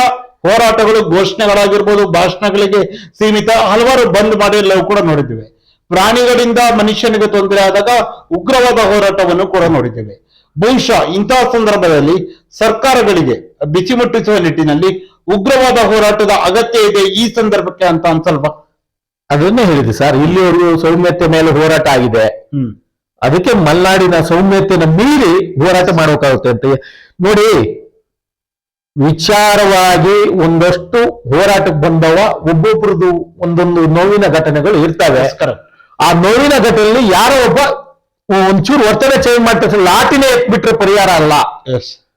ಹೋರಾಟಗಳು ಘೋಷಣೆಗಳಾಗಿರ್ಬೋದು, ಭಾಷಣಗಳಿಗೆ ಸೀಮಿತ, ಹಲವಾರು ಬಂದ್ ಮಾಡಿರಲು ಕೂಡ ನೋಡಿದ್ದೇವೆ. ಪ್ರಾಣಿಗಳಿಂದ ಮನುಷ್ಯನಿಗೆ ತೊಂದರೆ ಆದಾಗ ಉಗ್ರವಾದ ಹೋರಾಟವನ್ನು ಕೂಡ ನೋಡಿದ್ದೇವೆ. ಬಹುಶಃ ಇಂತಹ ಸಂದರ್ಭದಲ್ಲಿ ಸರ್ಕಾರಗಳಿಗೆ ಬಿಸಿ ಮುಟ್ಟಿಸುವ ನಿಟ್ಟಿನಲ್ಲಿ ಉಗ್ರವಾದ ಹೋರಾಟದ ಅಗತ್ಯ ಇದೆ ಈ ಸಂದರ್ಭಕ್ಕೆ ಅಂತ ಅನ್ಸಲ್ವಾ? ಅದನ್ನೇ ಹೇಳಿದೆ ಸರ್, ಇಲ್ಲಿವರೆಗೂ ಸೌಮ್ಯತೆ ಮೇಲೆ ಹೋರಾಟ ಆಗಿದೆ. ಅದಕ್ಕೆ ಮಲೆನಾಡಿನ ಸೌಮ್ಯತೆಯನ್ನು ಮೀರಿ ಹೋರಾಟ ಮಾಡಬೇಕಾಗುತ್ತೆ ಅಂತ ನೋಡಿ. ವಿಚಾರವಾಗಿ ಒಂದಷ್ಟು ಹೋರಾಟಕ್ಕೆ ಬಂದವ ಒಬ್ಬೊಬ್ರದ್ದು ಒಂದೊಂದು ನೋವಿನ ಘಟನೆಗಳು ಇರ್ತವೆ. ಆ ನೋವಿನ ಘಟನೆಯಲ್ಲಿ ಯಾರೋ ಒಬ್ಬ ಒಂಚೂರು ವರ್ತನೆ ಚೇಂಜ್ ಮಾಡ್ತಾರೆ. ಲಾಟಿನೇ ಎತ್ಬಿಟ್ರೆ ಪರಿಹಾರ ಅಲ್ಲ.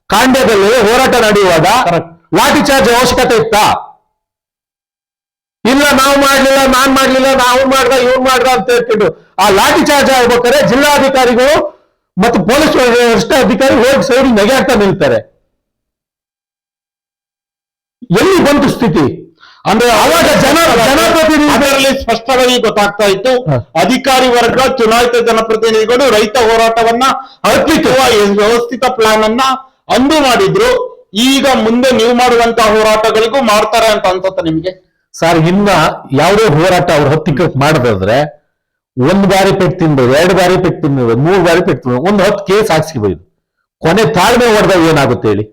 ಕಾಂಡ್ಯದಲ್ಲಿ ಹೋರಾಟ ನಡೆಯುವಾಗ ಲಾಠಿ ಚಾರ್ಜ್ ಅವಶ್ಯಕತೆ ಇತ್ತಾ? ಇಲ್ಲ, ನಾವು ಮಾಡ್ಲಿಲ್ಲ, ನಾನ್ ಮಾಡ್ಲಿಲ್ಲ, ನಾವು ಮಾಡ್ದ ಇವ್ರು ಮಾಡ್ದ ಅಂತ ಹೇಳ್ಕೊಂಡು ಆ ಲಾಠಿ ಚಾರ್ಜ್ ಆಗ್ಬೇಕಾದ್ರೆ ಜಿಲ್ಲಾಧಿಕಾರಿಗಳು ಮತ್ತು ಪೊಲೀಸ್ ಅಧಿಕಾರಿ ಹೋಗಿ ಸೈಡ್ ನೆಗೆಡ್ತಾ ನಿಲ್ತಾರೆ. ಎಲ್ಲಿ ಬಂತು ಸ್ಥಿತಿ ಅಂದ್ರೆ ಅವಾಗ ಜನಪ್ರತಿನಿಧಿ ಸ್ಪಷ್ಟವಾಗಿ ಗೊತ್ತಾಗ್ತಾ ಇತ್ತು. ಅಧಿಕಾರಿ ವರ್ಗ, ಚುನಾಯಿತ ಜನಪ್ರತಿನಿಧಿಗಳು ರೈತ ಹೋರಾಟವನ್ನ ಅರ್ಪಿಸುವ ವ್ಯವಸ್ಥಿತ ಪ್ಲಾನ್ ಅನ್ನ ಅಂದು ಮಾಡಿದ್ರು. ಈಗ ಮುಂದೆ ನೀವು ಮಾಡುವಂತಹ ಹೋರಾಟಗಳಿಗೂ ಮಾಡ್ತಾರೆ ಅಂತ ಅನ್ಸುತ್ತೆ ನಿಮ್ಗೆ? ಸರ್, ಇನ್ನ ಯಾವುದೇ ಹೋರಾಟ ಅವ್ರು ಹತ್ತಿಕ್ಕಕ್ಕೆ ಮಾಡದಾದ್ರೆ 1 ಬಾರಿ ಪೆಟ್ಟು ತಿನ್ಬೋದು, 2 ಬಾರಿ ಪೆಟ್ಟು ತಿನ್ಬೋದು, 3 ಬಾರಿ ಪೆಟ್ಟು ತಿನ್ಬೋದು, ಒಂದು 10 ಕೇಸ್ ಹಾಕ್ಸಿಬೋದು. ಕೊನೆ ತಾಳ್ಮೆ ಹೊಡೆದಾಗ ಏನಾಗುತ್ತೆ ಹೇಳಿ?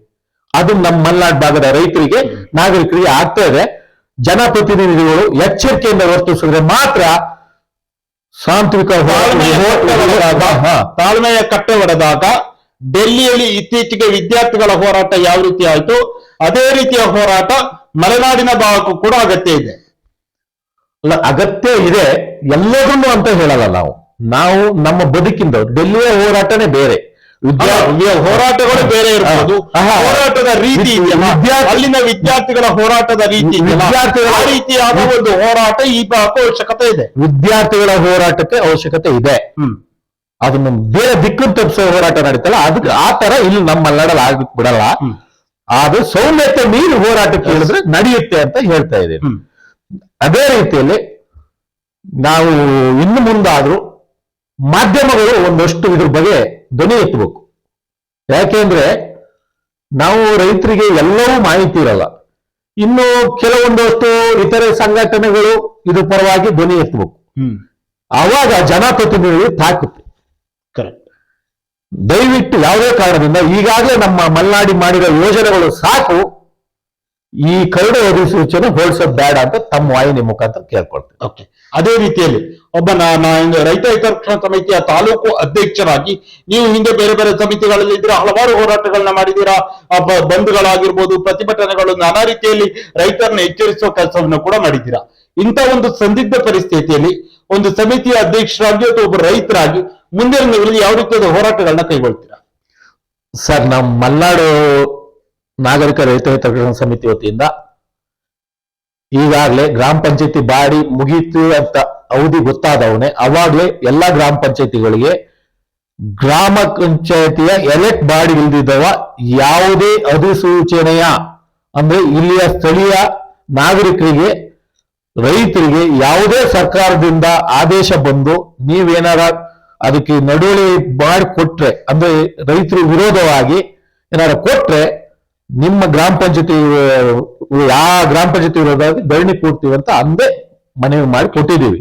ಅದು ನಮ್ಮ ಮಲೆನಾಡು ಭಾಗದ ರೈತರಿಗೆ, ನಾಗರಿಕರಿಗೆ ಆಗ್ತಾ ಇದೆ. ಜನಪ್ರತಿನಿಧಿಗಳು ಎಚ್ಚರಿಕೆಯಿಂದ ವರ್ತಿಸಿದ್ರೆ ಮಾತ್ರ ಸಾಂತ್ವಿಕ ತಾಳ್ಮೆಯ ಕಟ್ಟೆ ಹೊಡೆದಾಗ ಡೆಲ್ಲಿಯಲ್ಲಿ ಇತ್ತೀಚೆಗೆ ವಿದ್ಯಾರ್ಥಿಗಳ ಹೋರಾಟ ಯಾವ ರೀತಿ ಆಯ್ತು, ಅದೇ ರೀತಿಯ ಹೋರಾಟ ಮಲೆನಾಡಿನ ಭಾಗಕ್ಕೂ ಕೂಡ ಅಗತ್ಯ ಇದೆ. ಅಗತ್ಯ ಇದೆ ಎಲ್ಲದನ್ನು ಅಂತ ಹೇಳಲ್ಲ ನಾವು ನಮ್ಮ ಬದುಕಿಂದ ಡೆಲ್ಲಿಯ ಹೋರಾಟನೇ ಬೇರೆ, ಹೋರಾಟಗಳು ಬೇರೆ ಇರ್ಬೋದು. ಹೋರಾಟದ ರೀತಿ ಅಲ್ಲಿನ ವಿದ್ಯಾರ್ಥಿಗಳ ಹೋರಾಟದ ರೀತಿ ಆ ರೀತಿಯಾದ ಒಂದು ಹೋರಾಟ ಈ ಅವಶ್ಯಕತೆ ಇದೆ. ವಿದ್ಯಾರ್ಥಿಗಳ ಹೋರಾಟಕ್ಕೆ ಅವಶ್ಯಕತೆ ಇದೆ. ಅದನ್ನು ಬೇರೆ ದಿಕ್ಕನ್ನು ತಪ್ಪಿಸೋ ಹೋರಾಟ ನಡೀತಲ್ಲ, ಅದಕ್ಕೆ ಆ ತರ ಇಲ್ಲಿ ನಮ್ಮ ಮಲೆನಾಡಲ್ಲಿ ಆಗ್ಲಿಕ್ಕೆ ಬಿಡಲ್ಲ. ಅದು ಸೌಮ್ಯತೆ ಮೀರಿ ಹೋರಾಟಕ್ಕೆ ಹೇಳಿದ್ರೆ ನಡೆಯುತ್ತೆ ಅಂತ ಹೇಳ್ತಾ ಇದ್ದೀನಿ. ಅದೇ ರೀತಿಯಲ್ಲಿ ನಾವು ಇನ್ನು ಮುಂದಾದ್ರೂ ಮಾಧ್ಯಮಗಳು ಒಂದಷ್ಟು ಇದ್ರ ಬಗ್ಗೆ ಧ್ವನಿ ಎತ್ತಬೇಕು. ಯಾಕೆಂದ್ರೆ ನಾವು ರೈತರಿಗೆ ಎಲ್ಲವೂ ಮಾಹಿತಿ ಇರಲ್ಲ. ಇನ್ನು ಕೆಲವೊಂದಷ್ಟು ಇತರೆ ಸಂಘಟನೆಗಳು ಇದ್ರ ಪರವಾಗಿ ಧ್ವನಿ ಎತ್ತಬೇಕು. ಆವಾಗ ಜನಪ್ರತಿನಿಧಿಗಳು ತಾಕುತ್ತೆ. ದಯವಿಟ್ಟು ಯಾವುದೇ ಕಾರಣದಿಂದ ಈಗಾಗಲೇ ನಮ್ಮ ಮಲೆನಾಡಿ ಮಾಡಿರೋ ಯೋಜನೆಗಳು ಸಾಕು, ಈ ಕರಡು ಅಧಿಸೂಚನೆ ಹೊರಡಿಸೋದು ಬೇಡ ಅಂತ ತಮ್ಮ ವಾಹಿನಿ ಮುಖಾಂತರ ಕೇಳ್ಕೊಳ್ತೇವೆ. ಅದೇ ರೀತಿಯಲ್ಲಿ ಒಬ್ಬ ರೈತ ಹಿತರಕ್ಷಣಾ ಸಮಿತಿಯ ತಾಲೂಕು ಅಧ್ಯಕ್ಷರಾಗಿ ನೀವು ಹಿಂದೆ ಬೇರೆ ಬೇರೆ ಸಮಿತಿಗಳಲ್ಲಿ ಇದ್ದೀರಾ, ಹಲವಾರು ಹೋರಾಟಗಳನ್ನ ಮಾಡಿದ್ದೀರಾ, ಬಂದ್ಗಳಾಗಿರ್ಬೋದು, ಪ್ರತಿಭಟನೆಗಳು, ನಾನಾ ರೀತಿಯಲ್ಲಿ ರೈತರನ್ನ ಎಚ್ಚರಿಸುವ ಕೆಲಸವನ್ನು ಕೂಡ ಮಾಡಿದ್ದೀರಾ. ಇಂಥ ಒಂದು ಸಂದಿಗ್ಧ ಪರಿಸ್ಥಿತಿಯಲ್ಲಿ ಒಂದು ಸಮಿತಿಯ ಅಧ್ಯಕ್ಷರಾಗಿ ಅಥವಾ ಒಬ್ಬ ರೈತರಾಗಿ ಮುಂದಿನ ದಿನಗಳಲ್ಲಿ ಯಾವ ರೀತಿಯಾದ ಹೋರಾಟಗಳನ್ನ ಕೈಗೊಳ್ತೀರಾ? ಸರ್, ನಮ್ಮ ಮಲ್ನಾಡು ನಾಗರಿಕ ರೈತ ಹಿತರಕ್ಷಣಾ ಸಮಿತಿ ವತಿಯಿಂದ ಈಗಾಗಲೇ ಗ್ರಾಮ ಪಂಚಾಯತಿ ಬಾಡಿ ಮುಗೀತು ಅಂತ ಅವಧಿ ಗೊತ್ತಾದವನೇ ಅವಾಗ್ಲೇ ಎಲ್ಲಾ ಗ್ರಾಮ ಪಂಚಾಯತಿಗಳಿಗೆ ಗ್ರಾಮ ಪಂಚಾಯತಿಯ ಎಲೆಕ್ಟ್ ಬಾಡಿ ಇಲ್ದಿದ್ದವ ಯಾವುದೇ ಅಧಿಸೂಚನೆಯ ಅಂದ್ರೆ ಇಲ್ಲಿಯ ಸ್ಥಳೀಯ ನಾಗರಿಕರಿಗೆ ರೈತರಿಗೆ ಯಾವುದೇ ಸರ್ಕಾರದಿಂದ ಆದೇಶ ಬಂದು ನೀವೇನಾರ ಅದಕ್ಕೆ ನಡುವಳಿ ಮಾಡಿ ಕೊಟ್ರೆ ಅಂದ್ರೆ ರೈತರು ವಿರೋಧವಾಗಿ ಏನಾರ ಕೊಟ್ರೆ ನಿಮ್ಮ ಗ್ರಾಮ ಪಂಚಾಯತಿ ಗ್ರಾಮ ಪಂಚಾಯತಿ ವಿರೋಧವಾಗಿ ಧರಣಿ ಕೂಡ್ತೀವಿ ಅಂತ ಅಂದೇ ಮನವಿ ಮಾಡಿ ಕೊಟ್ಟಿದ್ದೀವಿ.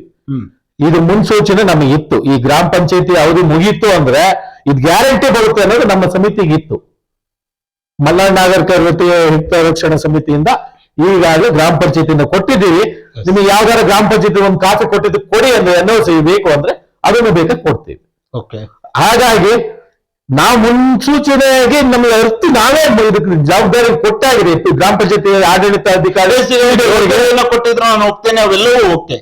ಇದು ಮುನ್ಸೂಚನೆ ನಮಗಿತ್ತು. ಈ ಗ್ರಾಮ ಪಂಚಾಯತಿ ಅವಧಿ ಮುಗೀತು ಅಂದ್ರೆ ಇದು ಗ್ಯಾರಂಟಿ ಬರುತ್ತೆ ಅನ್ನೋದು ನಮ್ಮ ಸಮಿತಿಗಿತ್ತು. ಮಲ್ನಾಡು ನಾಗರಿಕ ಹಿತರಕ್ಷಣಾ ಸಮಿತಿಯಿಂದ ಈಗಾಗಲೇ ಗ್ರಾಮ ಪಂಚಾಯತಿಯಿಂದ ಕೊಟ್ಟಿದ್ದೀವಿ. ನಿಮಗೆ ಯಾವ್ದಾರ ಗ್ರಾಮ ಪಂಚಾಯತಿ ಒಂದು ಖಾತೆ ಕೊಟ್ಟಿದ್ದು ಕೊಡಿ ಅಂದ್ರೆ NOC ಬೇಕು ಅಂದ್ರೆ ಅದನ್ನು ಬೇಕಾದ್ರೆ ಕೊಡ್ತೀವಿ. ಹಾಗಾಗಿ ನಾವು ಮುನ್ಸೂಚನೆಯಾಗಿ ನಮ್ಗೆ ಅರ್ಥ ನಾವೇ ಇದಕ್ಕೆ ಜವಾಬ್ದಾರಿ ಕೊಟ್ಟಾಗಿದೆ. ಗ್ರಾಮ ಪಂಚಾಯತಿ ಆಡಳಿತ ಅಧಿಕಾರಿ ಕೊಟ್ಟಿದ್ರು ನಾನು ಹೋಗ್ತೇನೆ, ಅವೆಲ್ಲವೂ ಓಕೆ.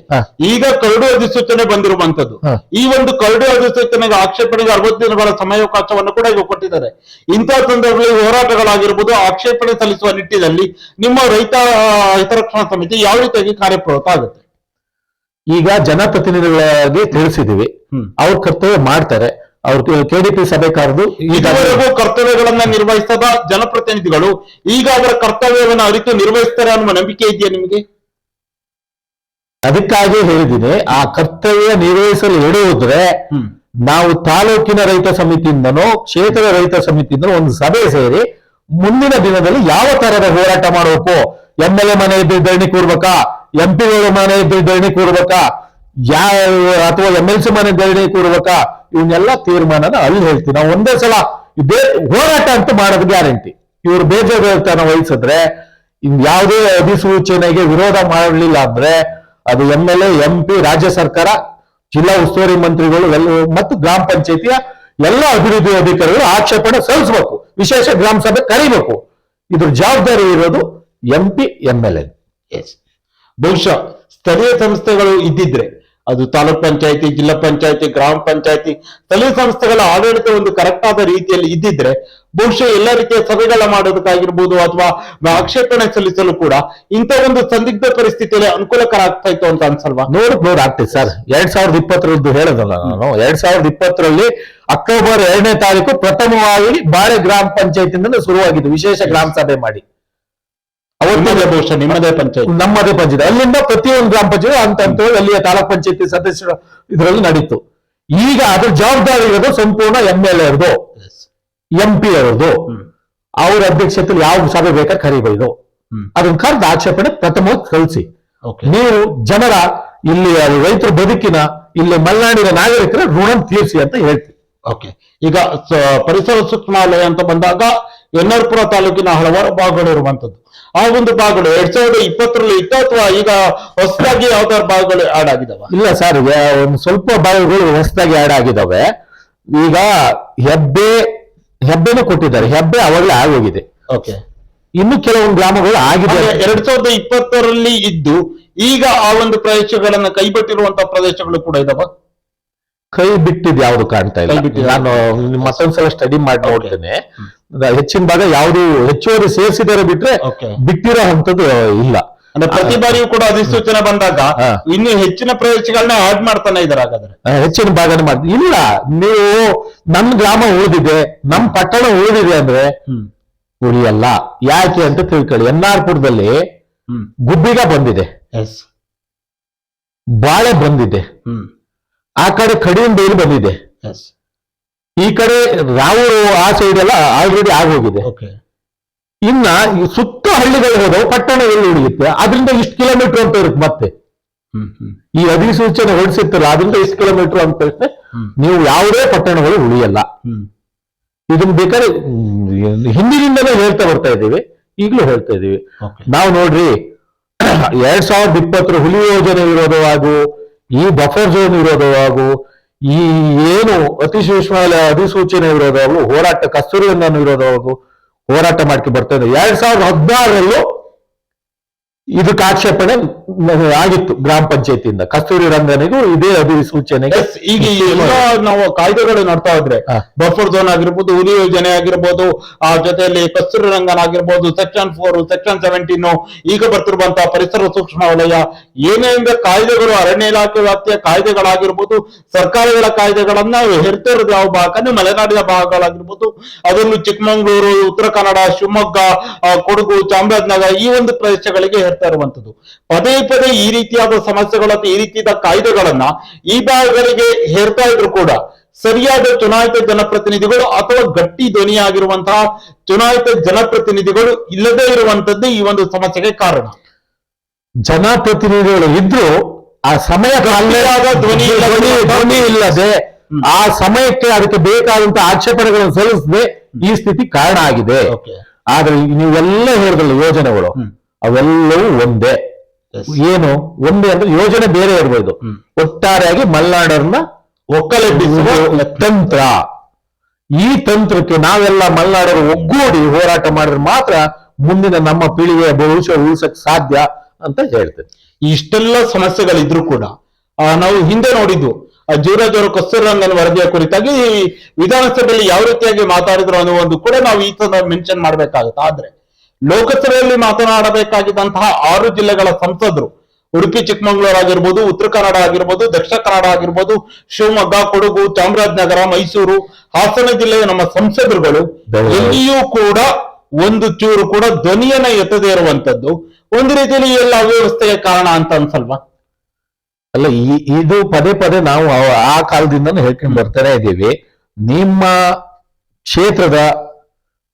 ಈಗ ಕರಡು ಅಧಿಸೂಚನೆ ಬಂದಿರುವಂತದ್ದು, ಈ ಒಂದು ಕರಡು ಅಧಿಸೂಚನೆಗೆ ಆಕ್ಷೇಪಣೆಗೆ 60 ದಿನಗಳ ಸಮಯಾವಕಾಶವನ್ನು ಕೂಡ ಈಗ ಕೊಟ್ಟಿದ್ದಾರೆ. ಇಂತಹ ಸಂದರ್ಭದಲ್ಲಿ ಹೋರಾಟಗಳಾಗಿರ್ಬೋದು, ಆಕ್ಷೇಪಣೆ ಸಲ್ಲಿಸುವ ನಿಟ್ಟಿನಲ್ಲಿ ನಿಮ್ಮ ರೈತ ಹಿತರಕ್ಷಣಾ ಸಮಿತಿ ಯಾವ ರೀತಿಯಾಗಿ ಕಾರ್ಯಪ್ರವೃತ್ತ ಆಗುತ್ತೆ? ಈಗ ಜನಪ್ರತಿನಿಧಿಗಳಾಗಿ ತಿಳಿಸಿದೀವಿ, ಅವ್ರ ಕರ್ತವ್ಯ ಮಾಡ್ತಾರೆ. ಅವ್ರ KDP ಸಭೆ ಕರೆದು ಇದುವರೆಗೂ ಕರ್ತವ್ಯಗಳನ್ನ ನಿರ್ವಹಿಸದ ಜನಪ್ರತಿನಿಧಿಗಳು ಈಗ ಅವರ ಕರ್ತವ್ಯವನ್ನು ಅರಿತು ನಿರ್ವಹಿಸ್ತಾರೆ ಅನ್ನುವ ನಂಬಿಕೆ ಇದೆಯಾ ನಿಮಗೆ? ಅದಕ್ಕಾಗಿ ಹೇಳಿದ್ದೀನಿ, ಆ ಕರ್ತವ್ಯ ನಿರ್ವಹಿಸಲು ಇಡುವುದ್ರೆ ನಾವು ತಾಲೂಕಿನ ರೈತ ಸಮಿತಿಯಿಂದನೋ ಕ್ಷೇತ್ರದ ರೈತ ಸಮಿತಿಯಿಂದ ಒಂದು ಸಭೆ ಸೇರಿ ಮುಂದಿನ ದಿನದಲ್ಲಿ ಯಾವ ತರದ ಹೋರಾಟ ಮಾಡಬೇಕು, MLA ಮನೆ ಇದ್ದು ಧರಣಿ ಕೂರ್ಬೇಕಾ, MP ಮನೆ ಇದ್ದು ಧರಣಿ ಕೂರ್ಬೇಕಾ, ಅಥವಾ MLC ಮನೆ ಧರಣಿ ಕೂರ್ಬೇಕಾ, ಇವನ್ನೆಲ್ಲ ತೀರ್ಮಾನನ ಅಲ್ಲಿ ಹೇಳ್ತೀವಿ. ನಾವು ಒಂದೇ ಸಲ ಇದೇ ಹೋರಾಟ ಅಂತ ಮಾಡೋದು ಗ್ಯಾರಂಟಿ. ಇವರು ಬೇಜವಾಬ್ದಾರಿತನ ವಹಿಸಿದ್ರೆ, ಯಾವುದೇ ಅಧಿಸೂಚನೆಗೆ ವಿರೋಧ ಮಾಡಲಿಲ್ಲ ಅಂದ್ರೆ ಅದು MLA, MP, ರಾಜ್ಯ ಸರ್ಕಾರ, ಜಿಲ್ಲಾ ಉಸ್ತುವಾರಿ ಮಂತ್ರಿಗಳು ಮತ್ತು ಗ್ರಾಮ ಪಂಚಾಯತಿಯ ಎಲ್ಲ ಅಭಿವೃದ್ಧಿ ಅಧಿಕಾರಿಗಳು ಆಕ್ಷೇಪಣೆ ಸಲ್ಲಿಸಬೇಕು, ವಿಶೇಷ ಗ್ರಾಮ ಸಭೆ ಕರೀಬೇಕು. ಇದ್ರ ಜವಾಬ್ದಾರಿ ಇರೋದು MP, MLA. ಬಹುಶಃ ಸ್ಥಳೀಯ ಸಂಸ್ಥೆಗಳು ಇದ್ದಿದ್ರೆ, ಅದು ತಾಲೂಕ್ ಪಂಚಾಯತಿ, ಜಿಲ್ಲಾ ಪಂಚಾಯತಿ, ಗ್ರಾಮ ಪಂಚಾಯತಿ, ಸ್ಥಳೀಯ ಸಂಸ್ಥೆಗಳ ಆಡಳಿತ ಒಂದು ಕರೆಕ್ಟ್ ಆದ ರೀತಿಯಲ್ಲಿ ಇದ್ದಿದ್ರೆ ಬಹುಶಃ ಎಲ್ಲ ರೀತಿಯ ಸಭೆಗಳ ಮಾಡೋದಕ್ಕಾಗಿರ್ಬೋದು ಅಥವಾ ಆಕ್ಷೇಪಣೆ ಸಲ್ಲಿಸಲು ಕೂಡ ಇಂಥ ಒಂದು ಸಂದಿಗ್ಧ ಪರಿಸ್ಥಿತಿಯಲ್ಲಿ ಅನುಕೂಲಕರ ಆಗ್ತಾ ಇತ್ತು ಅಂತ ಅನ್ಸಲ್ವಾ? ನೂರು ಆಗ್ತದೆ ಸರ್. 2020 ಹೇಳೋದಲ್ಲ ನಾನು. 2020 ಅಕ್ಟೋಬರ್ 2ನೇ ತಾರೀಕು ಪ್ರಥಮವಾಗಿ ಬಾಳೆ ಗ್ರಾಮ ಪಂಚಾಯತಿಯಿಂದ ಶುರುವಾಗಿದ್ದು ವಿಶೇಷ ಗ್ರಾಮ ಸಭೆ ಮಾಡಿ. ಬಹುಶಃ ನಮ್ಮದೇ ಪಂಚಾಯತ್ ಅಲ್ಲಿಂದ ಪ್ರತಿಯೊಂದು ಗ್ರಾಮ ಪಂಚಾಯತ್ ಅಂತ ಅಲ್ಲಿಯ ತಾಲೂಕ್ ಪಂಚಾಯತಿ ಸದಸ್ಯರು ಇದರಲ್ಲಿ ನಡೀತು. ಈಗ ಅದ್ರ ಜವಾಬ್ದಾರಿ ಇರೋದು ಸಂಪೂರ್ಣ MLA ಅವ್ರದ್ದು, MP ಅವ್ರದ್ದು. ಅವ್ರ ಅಧ್ಯಕ್ಷತೆಯಲ್ಲಿ ಯಾವ ಸಭೆ ಬೇಕಾದ್ರೆ ಕರಿಬಹುದು. ಅದನ್ನ ಕರೆದು ಆಕ್ಷೇಪಣೆ ಪ್ರಥಮವಾಗಿ ಕಳಿಸಿ. ನೀವು ಜನರ ಇಲ್ಲಿ ರೈತರ ಬದುಕಿನ ಇಲ್ಲಿ ಮಲೆನಾಡಿನ ನಾಗರಿಕರ ಋಣ ತೀರಿಸಿ ಅಂತ ಹೇಳ್ತೀವಿ. ಈಗ ಪರಿಸರ ಸೂಕ್ಷ್ಮಾಲಯ ಅಂತ ಬಂದಾಗ ಎನ್ನರ್ಪುರ ತಾಲೂಕಿನ ಹಲವಾರು ಭಾಗಗಳು ಇರುವಂತದ್ದು. ಆ ಒಂದು ಭಾಗಗಳು 2020 ಇತ್ತು ಅಥವಾ ಈಗ ಹೊಸದಾಗಿ ಯಾವ್ದಾದ್ರು ಭಾಗಗಳು ಆಡ್ ಆಗಿದಾವ? ಇಲ್ಲ ಸರ್, ಒಂದು ಸ್ವಲ್ಪ ಭಾಗಗಳು ಹೊಸದಾಗಿ ಆಡ್ ಆಗಿದಾವೆ. ಈಗ ಹೆಬ್ಬೆನೂ ಕೊಟ್ಟಿದ್ದಾರೆ. ಹೆಬ್ಬೆ ಅವಾಗಲೇ ಆಗೋಗಿದೆ. ಇನ್ನು ಕೆಲವೊಂದು ಗ್ರಾಮಗಳು ಆಗಿದೆ. 2020 ಇದ್ದು ಈಗ ಆ ಒಂದು ಪ್ರದೇಶಗಳನ್ನ ಕೈಬಿಟ್ಟಿರುವಂತಹ ಪ್ರದೇಶಗಳು ಕೂಡ ಇದಾವ. ಕೈ ಬಿಟ್ಟಿದ್ ಯಾವ್ದು ಕಾಣ್ತಾ ಇಲ್ಲ. ನಾನು ಮತ್ತೊಂದ್ಸಲ ಸ್ಟಡಿ ಮಾಡಿ ನೋಡ್ತೇನೆ. ಹೆಚ್ಚಿನ ಭಾಗ ಯಾವ್ದು ಹೆಚ್ಚುವರಿ ಸೇರಿಸಿದಾರೆ ಬಿಟ್ರೆ ಬಿಟ್ಟಿರೋ ಅಂತದ್ದು ಇಲ್ಲ. ಅಂದ್ರೆ ಪ್ರತಿ ಬಾರಿಯೂ ಕೂಡ ಅಧಿಸೂಚನೆ ಬಂದಾಗ ಇನ್ನು ಹೆಚ್ಚಿನ ಪ್ರದೇಶಗಳನ್ನ ಆಡ್ ಮಾಡ್ತಾನೆ ಇದಾರೆ. ಹಾಗಾದ್ರೆ ಹೆಚ್ಚಿನ ಭಾಗನ ಮಾಡ್ತೀವಿ. ಇಲ್ಲ, ನೀವು ನಮ್ ಗ್ರಾಮ ಉಳಿದಿದೆ, ನಮ್ ಪಟ್ಟಣ ಉಳಿದಿದೆ ಅಂದ್ರೆ ಉಳಿಯಲ್ಲ. ಯಾಕೆ ಅಂತ ತಿಳ್ಕೊಳ್ಳಿ. ಎನ್ನಾರ್ಪುರದಲ್ಲಿ ಗುಬ್ಬಿಗ ಬಂದಿದೆ, ಬಾಳೆ ಬಂದಿದೆ, ಆ ಕಡೆ ಕಡಿಯಂಬೇಲಿ ಬಂದಿದೆ, ಈ ಕಡೆ ರಾವೂರು ಆ ಸೈಡ್ ಎಲ್ಲ ಆಲ್ರೆಡಿ ಆಗೋಗಿದೆ. ಇನ್ನ ಈ ಸುತ್ತ ಹಳ್ಳಿಗಳು ಹೋದವು, ಪಟ್ಟಣ ಎಲ್ಲಿ ಉಳಿಯುತ್ತೆ? ಅದರಿಂದ ಇಷ್ಟು ಕಿಲೋಮೀಟರ್ ಅಂತ ಇರುತ್ತೆ. ಮತ್ತೆ ಈ ಅಧಿಸೂಚನೆ ಹೊರಡಿಸಿರ್ತಾರಲ್ಲ, ಅದರಿಂದ ಇಷ್ಟು ಕಿಲೋಮೀಟರ್ ಅಂತ ಹೇಳಿದ್ರೆ ನೀವು ಯಾವುದೇ ಪಟ್ಟಣಗಳು ಉಳಿಯಲ್ಲ. ಇದನ್ನ ಬೇಕಾದ್ರೆ ಹಿಂದಿನಿಂದಲೇ ಹೇಳ್ತಾ ಬರ್ತಾ ಇದ್ದೀವಿ, ಈಗಲೂ ಹೇಳ್ತಾ ಇದ್ದೀವಿ. ನಾವು ನೋಡ್ರಿ 2020 ಹುಲಿ ಯೋಜನೆ ವಿರೋಧವಾಗೂ ಈ ಬಫರ್ ಝೋನ್ ವಿರೋಧವಾಗು, ಈ ಏನು ಅತಿ ಸೂಕ್ಷ್ಮ ಅಧಿಸೂಚನೆ ವಿರೋಧವಾಗು, ಹೋರಾಟ ಕಸ್ತೂರಿ ರಂಗನ್ ವಿರೋಧವಾಗು ಹೋರಾಟ ಮಾಡ್ಕೊಂಡು ಬರ್ತಾ ಇದೆ. 2016ರಲ್ಲೂ ಇದಕ್ಕೆ ಆಕ್ಷೇಪಣೆ ಆಗಿತ್ತು ಗ್ರಾಮ ಪಂಚಾಯತಿಯಿಂದ. ಕಸ್ತೂರಿ ರಂಗನಿಗೂ ಇದೇ ಅಧಿಸೂಚನೆಗೆ ಈಗ ಎಲ್ಲ ನಾವು ಕಾಯ್ದೆಗಳು ನೋಡ್ತಾ ಇದ್ರೆ ಬಫರ್ ಝೋನ್ ಆಗಿರ್ಬೋದು, ಹುಲಿ ಯೋಜನೆ ಆಗಿರ್ಬೋದು, ಆ ಜೊತೆಯಲ್ಲಿ ಕಸ್ತೂರಿ ರಂಗನ್ ಆಗಿರ್ಬೋದು, ಸೆಕ್ಷನ್ 4, ಸೆಕ್ಷನ್ 17, ಈಗ ಬರ್ತಿರುವಂತಹ ಪರಿಸರ ಸೂಕ್ಷ್ಮ ವಲಯ, ಏನೇನಿದೆ ಕಾಯ್ದೆಗಳು, ಅರಣ್ಯ ಇಲಾಖೆ ವ್ಯಾಪ್ತಿಯ ಕಾಯ್ದೆಗಳಾಗಿರ್ಬೋದು, ಸರ್ಕಾರಗಳ ಕಾಯ್ದೆಗಳನ್ನ ಹೆರ್ತಿರೋದು ಯಾವ ಭಾಗ, ಮಲೆನಾಡಿನ ಭಾಗಗಳಾಗಿರ್ಬೋದು, ಅದನ್ನು ಚಿಕ್ಕಮಗಳೂರು, ಉತ್ತರ ಕನ್ನಡ, ಶಿವಮೊಗ್ಗ, ಕೊಡಗು, ಚಾಮರಾಜನಗರ ಈ ಒಂದು ಪ್ರದೇಶಗಳಿಗೆ ಹೇರ್ತಾ ಇರುವಂತದ್ದು. ಪದೇ ಪದೇ ಈ ರೀತಿಯಾದ ಸಮಸ್ಯೆಗಳು ಅಥವಾ ಈ ರೀತಿಯಾದ ಕಾಯ್ದೆಗಳನ್ನ ಈ ಭಾಗಗಳಿಗೆ ಹೇರ್ತಾ ಇದ್ರು ಕೂಡ ಸರಿಯಾದ ಚುನಾಯಿತ ಜನಪ್ರತಿನಿಧಿಗಳು ಅಥವಾ ಗಟ್ಟಿ ಧ್ವನಿಯಾಗಿರುವಂತಹ ಚುನಾಯಿತ ಜನಪ್ರತಿನಿಧಿಗಳು ಇಲ್ಲದೇ ಇರುವಂತದ್ದು ಈ ಒಂದು ಸಮಸ್ಯೆಗೆ ಕಾರಣ. ಜನಪ್ರತಿನಿಧಿಗಳು ಇದ್ರು ಆ ಸಮಯ ಧ್ವನಿ ಇಲ್ಲದೆ ಆ ಸಮಯಕ್ಕೆ ಅದಕ್ಕೆ ಬೇಕಾದಂತ ಆಕ್ಷೇಪಣೆಗಳನ್ನು ಸಲ್ಲಿಸದೆ ಈ ಸ್ಥಿತಿ ಕಾರಣ ಆಗಿದೆ. ಆದ್ರೆ ನೀವೆಲ್ಲ ಹೇಳಿದ್ರಲ್ಲ ಯೋಜನೆಗಳು, ಅವೆಲ್ಲವೂ ಒಂದೇ. ಏನು ಒಂದೇ ಅಂದ್ರೆ ಯೋಜನೆ ಬೇರೆ ಇರ್ಬೋದು, ಒಟ್ಟಾರೆಯಾಗಿ ಮಲೆನಾಡನ್ನ ಒಕ್ಕಲೆಬ್ಬಿಸುವ ತಂತ್ರ. ಈ ತಂತ್ರಕ್ಕೆ ನಾವೆಲ್ಲ ಮಲೆನಾಡರು ಒಗ್ಗೂಡಿ ಹೋರಾಟ ಮಾಡಿದ್ರೆ ಮಾತ್ರ ಮುಂದಿನ ನಮ್ಮ ಪೀಳಿಗೆಯ ಭವಿಷ್ಯ ಉಳಿಸಕ್ ಸಾಧ್ಯ ಅಂತ ಹೇಳ್ತೇನೆ. ಇಷ್ಟೆಲ್ಲ ಸಮಸ್ಯೆಗಳಿದ್ರು ಕೂಡ ನಾವು ಹಿಂದೆ ನೋಡಿದ್ದು ಜೀವರಾಜ್ ಅವರು ಕಸ್ತೂರಿ ರಂಗನ್ ವರದಿಯ ಕುರಿತಾಗಿ ವಿಧಾನಸಭೆಯಲ್ಲಿ ಯಾವ ರೀತಿಯಾಗಿ ಮಾತಾಡಿದ್ರು ಅನ್ನೋ ಒಂದು ಕೂಡ ನಾವು ಈ ತರ ಮೆನ್ಷನ್ ಮಾಡ್ಬೇಕಾಗುತ್ತೆ. ಆದ್ರೆ ಲೋಕಸಭೆಯಲ್ಲಿ ಮಾತನಾಡಬೇಕಾಗಿದ್ದಂತಹ 6 ಜಿಲ್ಲೆಗಳ ಸಂಸದರು, ಉಡುಪಿ ಚಿಕ್ಕಮಗಳೂರು ಆಗಿರ್ಬೋದು, ಉತ್ತರ ಕನ್ನಡ ಆಗಿರ್ಬೋದು, ದಕ್ಷಿಣ ಕನ್ನಡ ಆಗಿರ್ಬೋದು, ಶಿವಮೊಗ್ಗ, ಕೊಡಗು, ಚಾಮರಾಜನಗರ, ಮೈಸೂರು, ಹಾಸನ ಜಿಲ್ಲೆಯ ನಮ್ಮ ಸಂಸದರುಗಳು ಎಲ್ಲಿಯೂ ಕೂಡ ಒಂದು ಚೂರು ಕೂಡ ಧ್ವನಿಯನ್ನ ಎತ್ತದೇ ಇರುವಂತದ್ದು ಒಂದು ರೀತಿಯಲ್ಲಿ ಎಲ್ಲ ಅವ್ಯವಸ್ಥೆಗೆ ಕಾರಣ ಅಂತ ಅನ್ಸಲ್ವಾ? ಅಲ್ಲ, ಇದು ಪದೇ ಪದೇ ನಾವು ಆ ಕಾಲದಿಂದನೂ ಹೇಳ್ಕೊಂಡು ಬರ್ತಾನೆ ಇದ್ದೀವಿ. ನಿಮ್ಮ ಕ್ಷೇತ್ರದ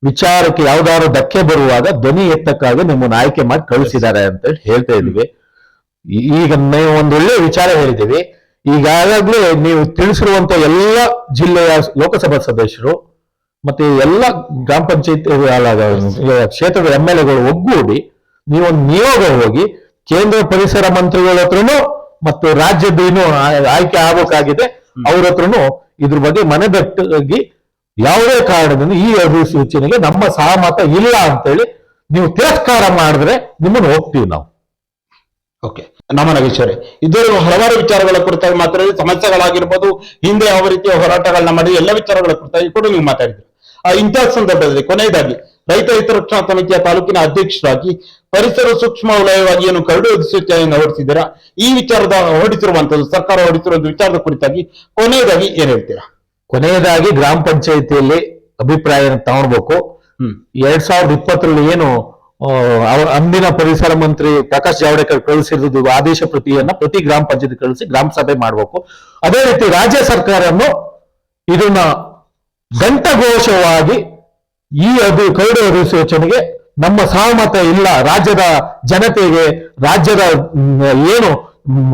ವಿಚಾರಕ್ಕೆ ಯಾವ್ದಾದ್ರು ಧಕ್ಕೆ ಬರುವಾಗ ಧ್ವನಿ ಎತ್ತಕ್ಕಾಗಿ ನಿಮ್ಮನ್ನು ಆಯ್ಕೆ ಮಾಡಿ ಕಳಿಸಿದ್ದಾರೆ ಅಂತ ಹೇಳ್ತಾ ಇದೀವಿ. ಈಗ ನೀವು ಒಂದೊಳ್ಳೆ ವಿಚಾರ ಹೇಳಿದ್ದೀವಿ. ಈಗಾಗಲೇ ನೀವು ತಿಳಿಸಿರುವಂತ ಎಲ್ಲ ಜಿಲ್ಲೆಯ ಲೋಕಸಭಾ ಸದಸ್ಯರು ಮತ್ತೆ ಎಲ್ಲ ಗ್ರಾಮ ಪಂಚಾಯತ್ ಕ್ಷೇತ್ರದ MLAಗಳು ಒಗ್ಗೂಡಿ ನೀವೊಂದು ನಿಯೋಗ ಹೋಗಿ ಕೇಂದ್ರ ಪರಿಸರ ಮಂತ್ರಿಗಳ ಹತ್ರನೂ ಮತ್ತು ರಾಜ್ಯದ ಏನು ಆಯ್ಕೆ ಆಗಬೇಕಾಗಿದೆ ಅವ್ರ ಹತ್ರನೂ ಇದ್ರ ಬಗ್ಗೆ ಮನೆದಟ್ಟಾಗಿ ಯಾವುದೇ ಕಾರಣದಿಂದ ಈ ಅಧಿಸೂಚನೆಗೆ ನಮ್ಮ ಸಹಮತ ಇಲ್ಲ ಅಂತೇಳಿ ನೀವು ತಿರಸ್ಕಾರ ಮಾಡಿದ್ರೆ ನಿಮ್ಮನ್ನು ಹೋಗ್ತೀವಿ ನಾವು. ಓಕೆ, ನಮ್ಮ ನಾಗೇಶ್ವರಿ, ಇದುವರೆಗೂ ಹಲವಾರು ವಿಚಾರಗಳ ಕುರಿತಾಗಿ ಮಾತಾಡಿದ್ರೆ, ಸಮಸ್ಯೆಗಳಾಗಿರ್ಬೋದು, ಹಿಂದೆ ಯಾವ ರೀತಿಯ ಹೋರಾಟಗಳನ್ನ ಮಾಡಿ ಎಲ್ಲ ವಿಚಾರಗಳ ಕುರಿತಾಗಿ ಕೂಡ ನೀವು ಮಾತಾಡಿದ್ರಿ. ಇಂತಹ ಸಂದರ್ಭದಲ್ಲಿ ಕೊನೆಯದಾಗಿ ರೈತ ಹಿತರಕ್ಷಣಾ ಸಮಿತಿಯ ತಾಲೂಕಿನ ಅಧ್ಯಕ್ಷರಾಗಿ ಪರಿಸರ ಸೂಕ್ಷ್ಮ ವಲಯವಾಗಿ ಏನು ಕರಡು ಅಧಿಸೂಚನೆಯನ್ನು ಹೊರಡಿಸಿದ್ದೀರಾ, ಈ ವಿಚಾರದ ಹೊರಡಿಸಿರುವಂತದ್ದು ಸರ್ಕಾರ ಹೊರಡಿಸಿರುವ ವಿಚಾರದ ಕುರಿತಾಗಿ ಕೊನೆಯದಾಗಿ ಏನ್ ಹೇಳ್ತೀರಾ? ಕೊನೆಯದಾಗಿ ಗ್ರಾಮ ಪಂಚಾಯಿತಿಯಲ್ಲಿ ಅಭಿಪ್ರಾಯ ತಗೊಳ್ಬೇಕು. 2020ರಲ್ಲಿ ಏನು ಅಂದಿನ ಪರಿಸರ ಮಂತ್ರಿ ಪ್ರಕಾಶ್ ಜಾವಡೇಕರ್ ಕಳಿಸಿರುವುದು ಆದೇಶ ಪ್ರತಿಯನ್ನ ಪ್ರತಿ ಗ್ರಾಮ ಪಂಚಾಯತಿ ಕಳಿಸಿ ಗ್ರಾಮ ಸಭೆ ಮಾಡಬೇಕು. ಅದೇ ರೀತಿ ರಾಜ್ಯ ಸರ್ಕಾರವನ್ನು ಇದನ್ನ ಘಂಟಘೋಷವಾಗಿ ಈ ಕರಡು ಅಧಿಸೂಚನೆಗೆ ನಮ್ಮ ಸಹಮತ ಇಲ್ಲ, ರಾಜ್ಯದ ಜನತೆಗೆ, ರಾಜ್ಯದ ಏನು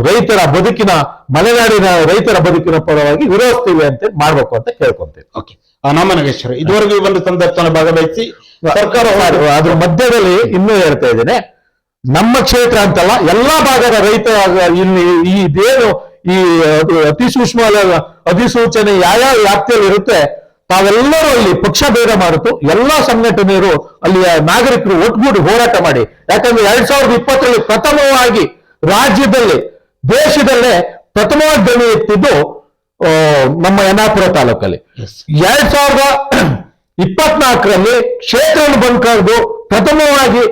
ರೈತರ ಬದುಕಿನ, ಮಲೆನಾಡಿನ ರೈತರ ಬದುಕಿನ ಪರವಾಗಿ ವಿರೋಧಿಸ್ತೀವಿ ಅಂತ ಮಾಡ್ಬೇಕು ಅಂತ ಕೇಳ್ಕೊಂತೀವಿ. ಓಕೆ, ನಮ್ಮ ನಾಗೇಶ್ವರ, ಇದುವರೆಗೂ ಒಂದು ಸಂದರ್ಶನ ಭಾಗವಹಿಸಿ ಸರ್ಕಾರ ಅದ್ರ ಮಧ್ಯದಲ್ಲಿ ಇನ್ನೂ ಹೇಳ್ತಾ ಇದ್ದೇನೆ, ನಮ್ಮ ಕ್ಷೇತ್ರ ಅಂತಲ್ಲ ಎಲ್ಲಾ ಭಾಗದ ರೈತ ಇಲ್ಲಿ ಇದೇನು ಈ ಅತಿ ಸೂಕ್ಷ್ಮ ಅಧಿಸೂಚನೆ ಯಾವ ವ್ಯಾಪ್ತಿಯಲ್ಲಿ ಇರುತ್ತೆ ತಾವೆಲ್ಲರೂ ಅಲ್ಲಿ ಪಕ್ಷ ಭೇದ ಮಾಡಿತು ಎಲ್ಲಾ ಸಂಘಟನೆಯರು ಅಲ್ಲಿಯ ನಾಗರಿಕರು ಒಟ್ಟುಗೂಡಿ ಹೋರಾಟ ಮಾಡಿ. ಯಾಕಂದ್ರೆ 2020ರಲ್ಲಿ ಪ್ರಥಮವಾಗಿ ರಾಜ್ಯದಲ್ಲಿ ದೇಶದಲ್ಲೇ ಪ್ರಥಮವಾಗಿ ಧ್ವನಿ ಎತ್ತಿದ್ದು ನಮ್ಮ ಯನ್ನಾಪುರ ತಾಲೂಕಲ್ಲಿ. 2024ರಲ್ಲಿ ಕ್ಷೇತ್ರವನ್ನು ಬಂದ್ಕರ್ದು ಪ್ರಥಮವಾಗಿ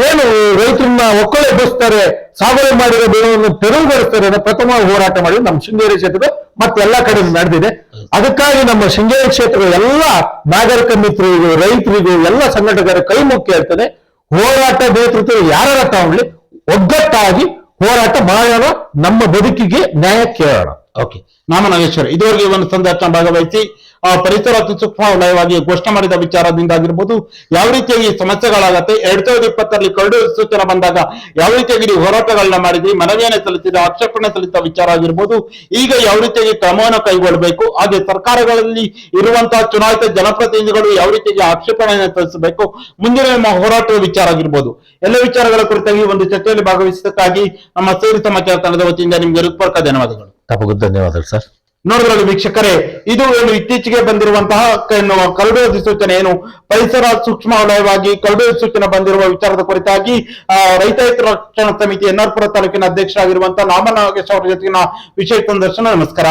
ಏನು ರೈತರನ್ನ ಒಕ್ಕಲೆಬ್ಬಿಸ್ತಾರೆ, ಸಾಗುವಳಿ ಮಾಡಿರೋ ಬೆಳೆಯನ್ನು ತೆರವುಗೊಳಿಸ್ತಾರೆ ಅನ್ನೋ ಪ್ರಥಮವಾಗಿ ಹೋರಾಟ ಮಾಡಿ ನಮ್ಮ ಶೃಂಗೇರಿ ಕ್ಷೇತ್ರದ ಮತ್ತೆ ಎಲ್ಲಾ ಕಡೆ ನಡೆದಿದೆ. ಅದಕ್ಕಾಗಿ ನಮ್ಮ ಶೃಂಗೇರಿ ಕ್ಷೇತ್ರದ ಎಲ್ಲ ನಾಗರಿಕ ಮಿತ್ರರಿಗೂ, ರೈತರಿಗೂ, ಎಲ್ಲ ಸಂಘಟಕರ ಕೈ ಮುಖ್ಯ ಇರ್ತದೆ. ಹೋರಾಟ ನೇತೃತ್ವ ಯಾರ ತಗೊಳ್ಳಿ ಒಗ್ಗಟ್ಟಾಗಿ ಹೋರಾಟ ಮಾಡೋಣ, ನಮ್ಮ ಬದುಕಿಗೆ ನ್ಯಾಯ ಕೇಳೋಣ. ಓಕೆ, ನಾಮ ನಾಗೇಶ್ವರ, ಇದುವರೆಗೆ ಒಂದು ಸಂದರ್ಶನ ಭಾಗವಹಿಸಿ ಪರಿಸರ ಸೂಕ್ಷ್ಮ ವಲಯವಾಗಿ ಘೋಷಣೆ ಮಾಡಿದ ವಿಚಾರದಿಂದಾಗಿರ್ಬೋದು, ಯಾವ ರೀತಿಯಾಗಿ ಸಮಸ್ಯೆಗಳಾಗತ್ತೆ, 2020ರಲ್ಲಿ ಕರಡು ಸೂಚನೆ ಬಂದಾಗ ಯಾವ ರೀತಿಯಾಗಿ ನೀವು ಹೋರಾಟಗಳನ್ನ ಮಾಡಿದ್ರಿ, ಮನವಿಯನ್ನು ಸಲ್ಲಿಸಿದ, ಆಕ್ಷೇಪಣೆ ಸಲ್ಲಿಸಿದ ವಿಚಾರ ಆಗಿರ್ಬೋದು, ಈಗ ಯಾವ ರೀತಿಯಾಗಿ ಕ್ರಮವನ್ನು ಕೈಗೊಳ್ಳಬೇಕು, ಹಾಗೆ ಸರ್ಕಾರಗಳಲ್ಲಿ ಇರುವಂತಹ ಚುನಾಯಿತ ಜನಪ್ರತಿನಿಧಿಗಳು ಯಾವ ರೀತಿಯಾಗಿ ಆಕ್ಷೇಪಣೆಯನ್ನು ಸಲ್ಲಿಸಬೇಕು, ಮುಂದಿನ ನಮ್ಮ ಹೋರಾಟದ ವಿಚಾರ ಆಗಿರ್ಬೋದು, ಎಲ್ಲ ವಿಚಾರಗಳ ಕುರಿತಾಗಿ ಒಂದು ಚರ್ಚೆಯಲ್ಲಿ ಭಾಗವಹಿಸಿದ್ದಕ್ಕಾಗಿ ನಮ್ಮ ಸೇರಿ ಸಮಾಚಾರ ತಂಡದ ವತಿಯಿಂದ ನಿಮ್ಗೆ ಹೃತ್ಪೂರ್ವಕ ಧನ್ಯವಾದಗಳು. ತಮಗೂ ಧನ್ಯವಾದಗಳು ಸರ್. ನೋಡಿದ್ರಲ್ಲಿ ವೀಕ್ಷಕರೇ, ಇದು ಏನು ಇತ್ತೀಚೆಗೆ ಬಂದಿರುವಂತಹ ಕರಡು ಅಧಿಸೂಚನೆ, ಏನು ಪರಿಸರ ಸೂಕ್ಷ್ಮ ವಲಯವಾಗಿ ಕರಡು ಅಧಿಸೂಚನೆ ಬಂದಿರುವ ವಿಚಾರದ ಕುರಿತಾಗಿ ರೈತ ಹಿತ ರಕ್ಷಣಾ ಸಮಿತಿ NR ಪುರ ತಾಲೂಕಿನ ಅಧ್ಯಕ್ಷರಾಗಿರುವಂತಹ ನಾಮ ನಾಗೇಶ್ ಅವರ ಜೊತೆಗಿನ ವಿಶೇಷ ಸಂದರ್ಶನ. ನಮಸ್ಕಾರ.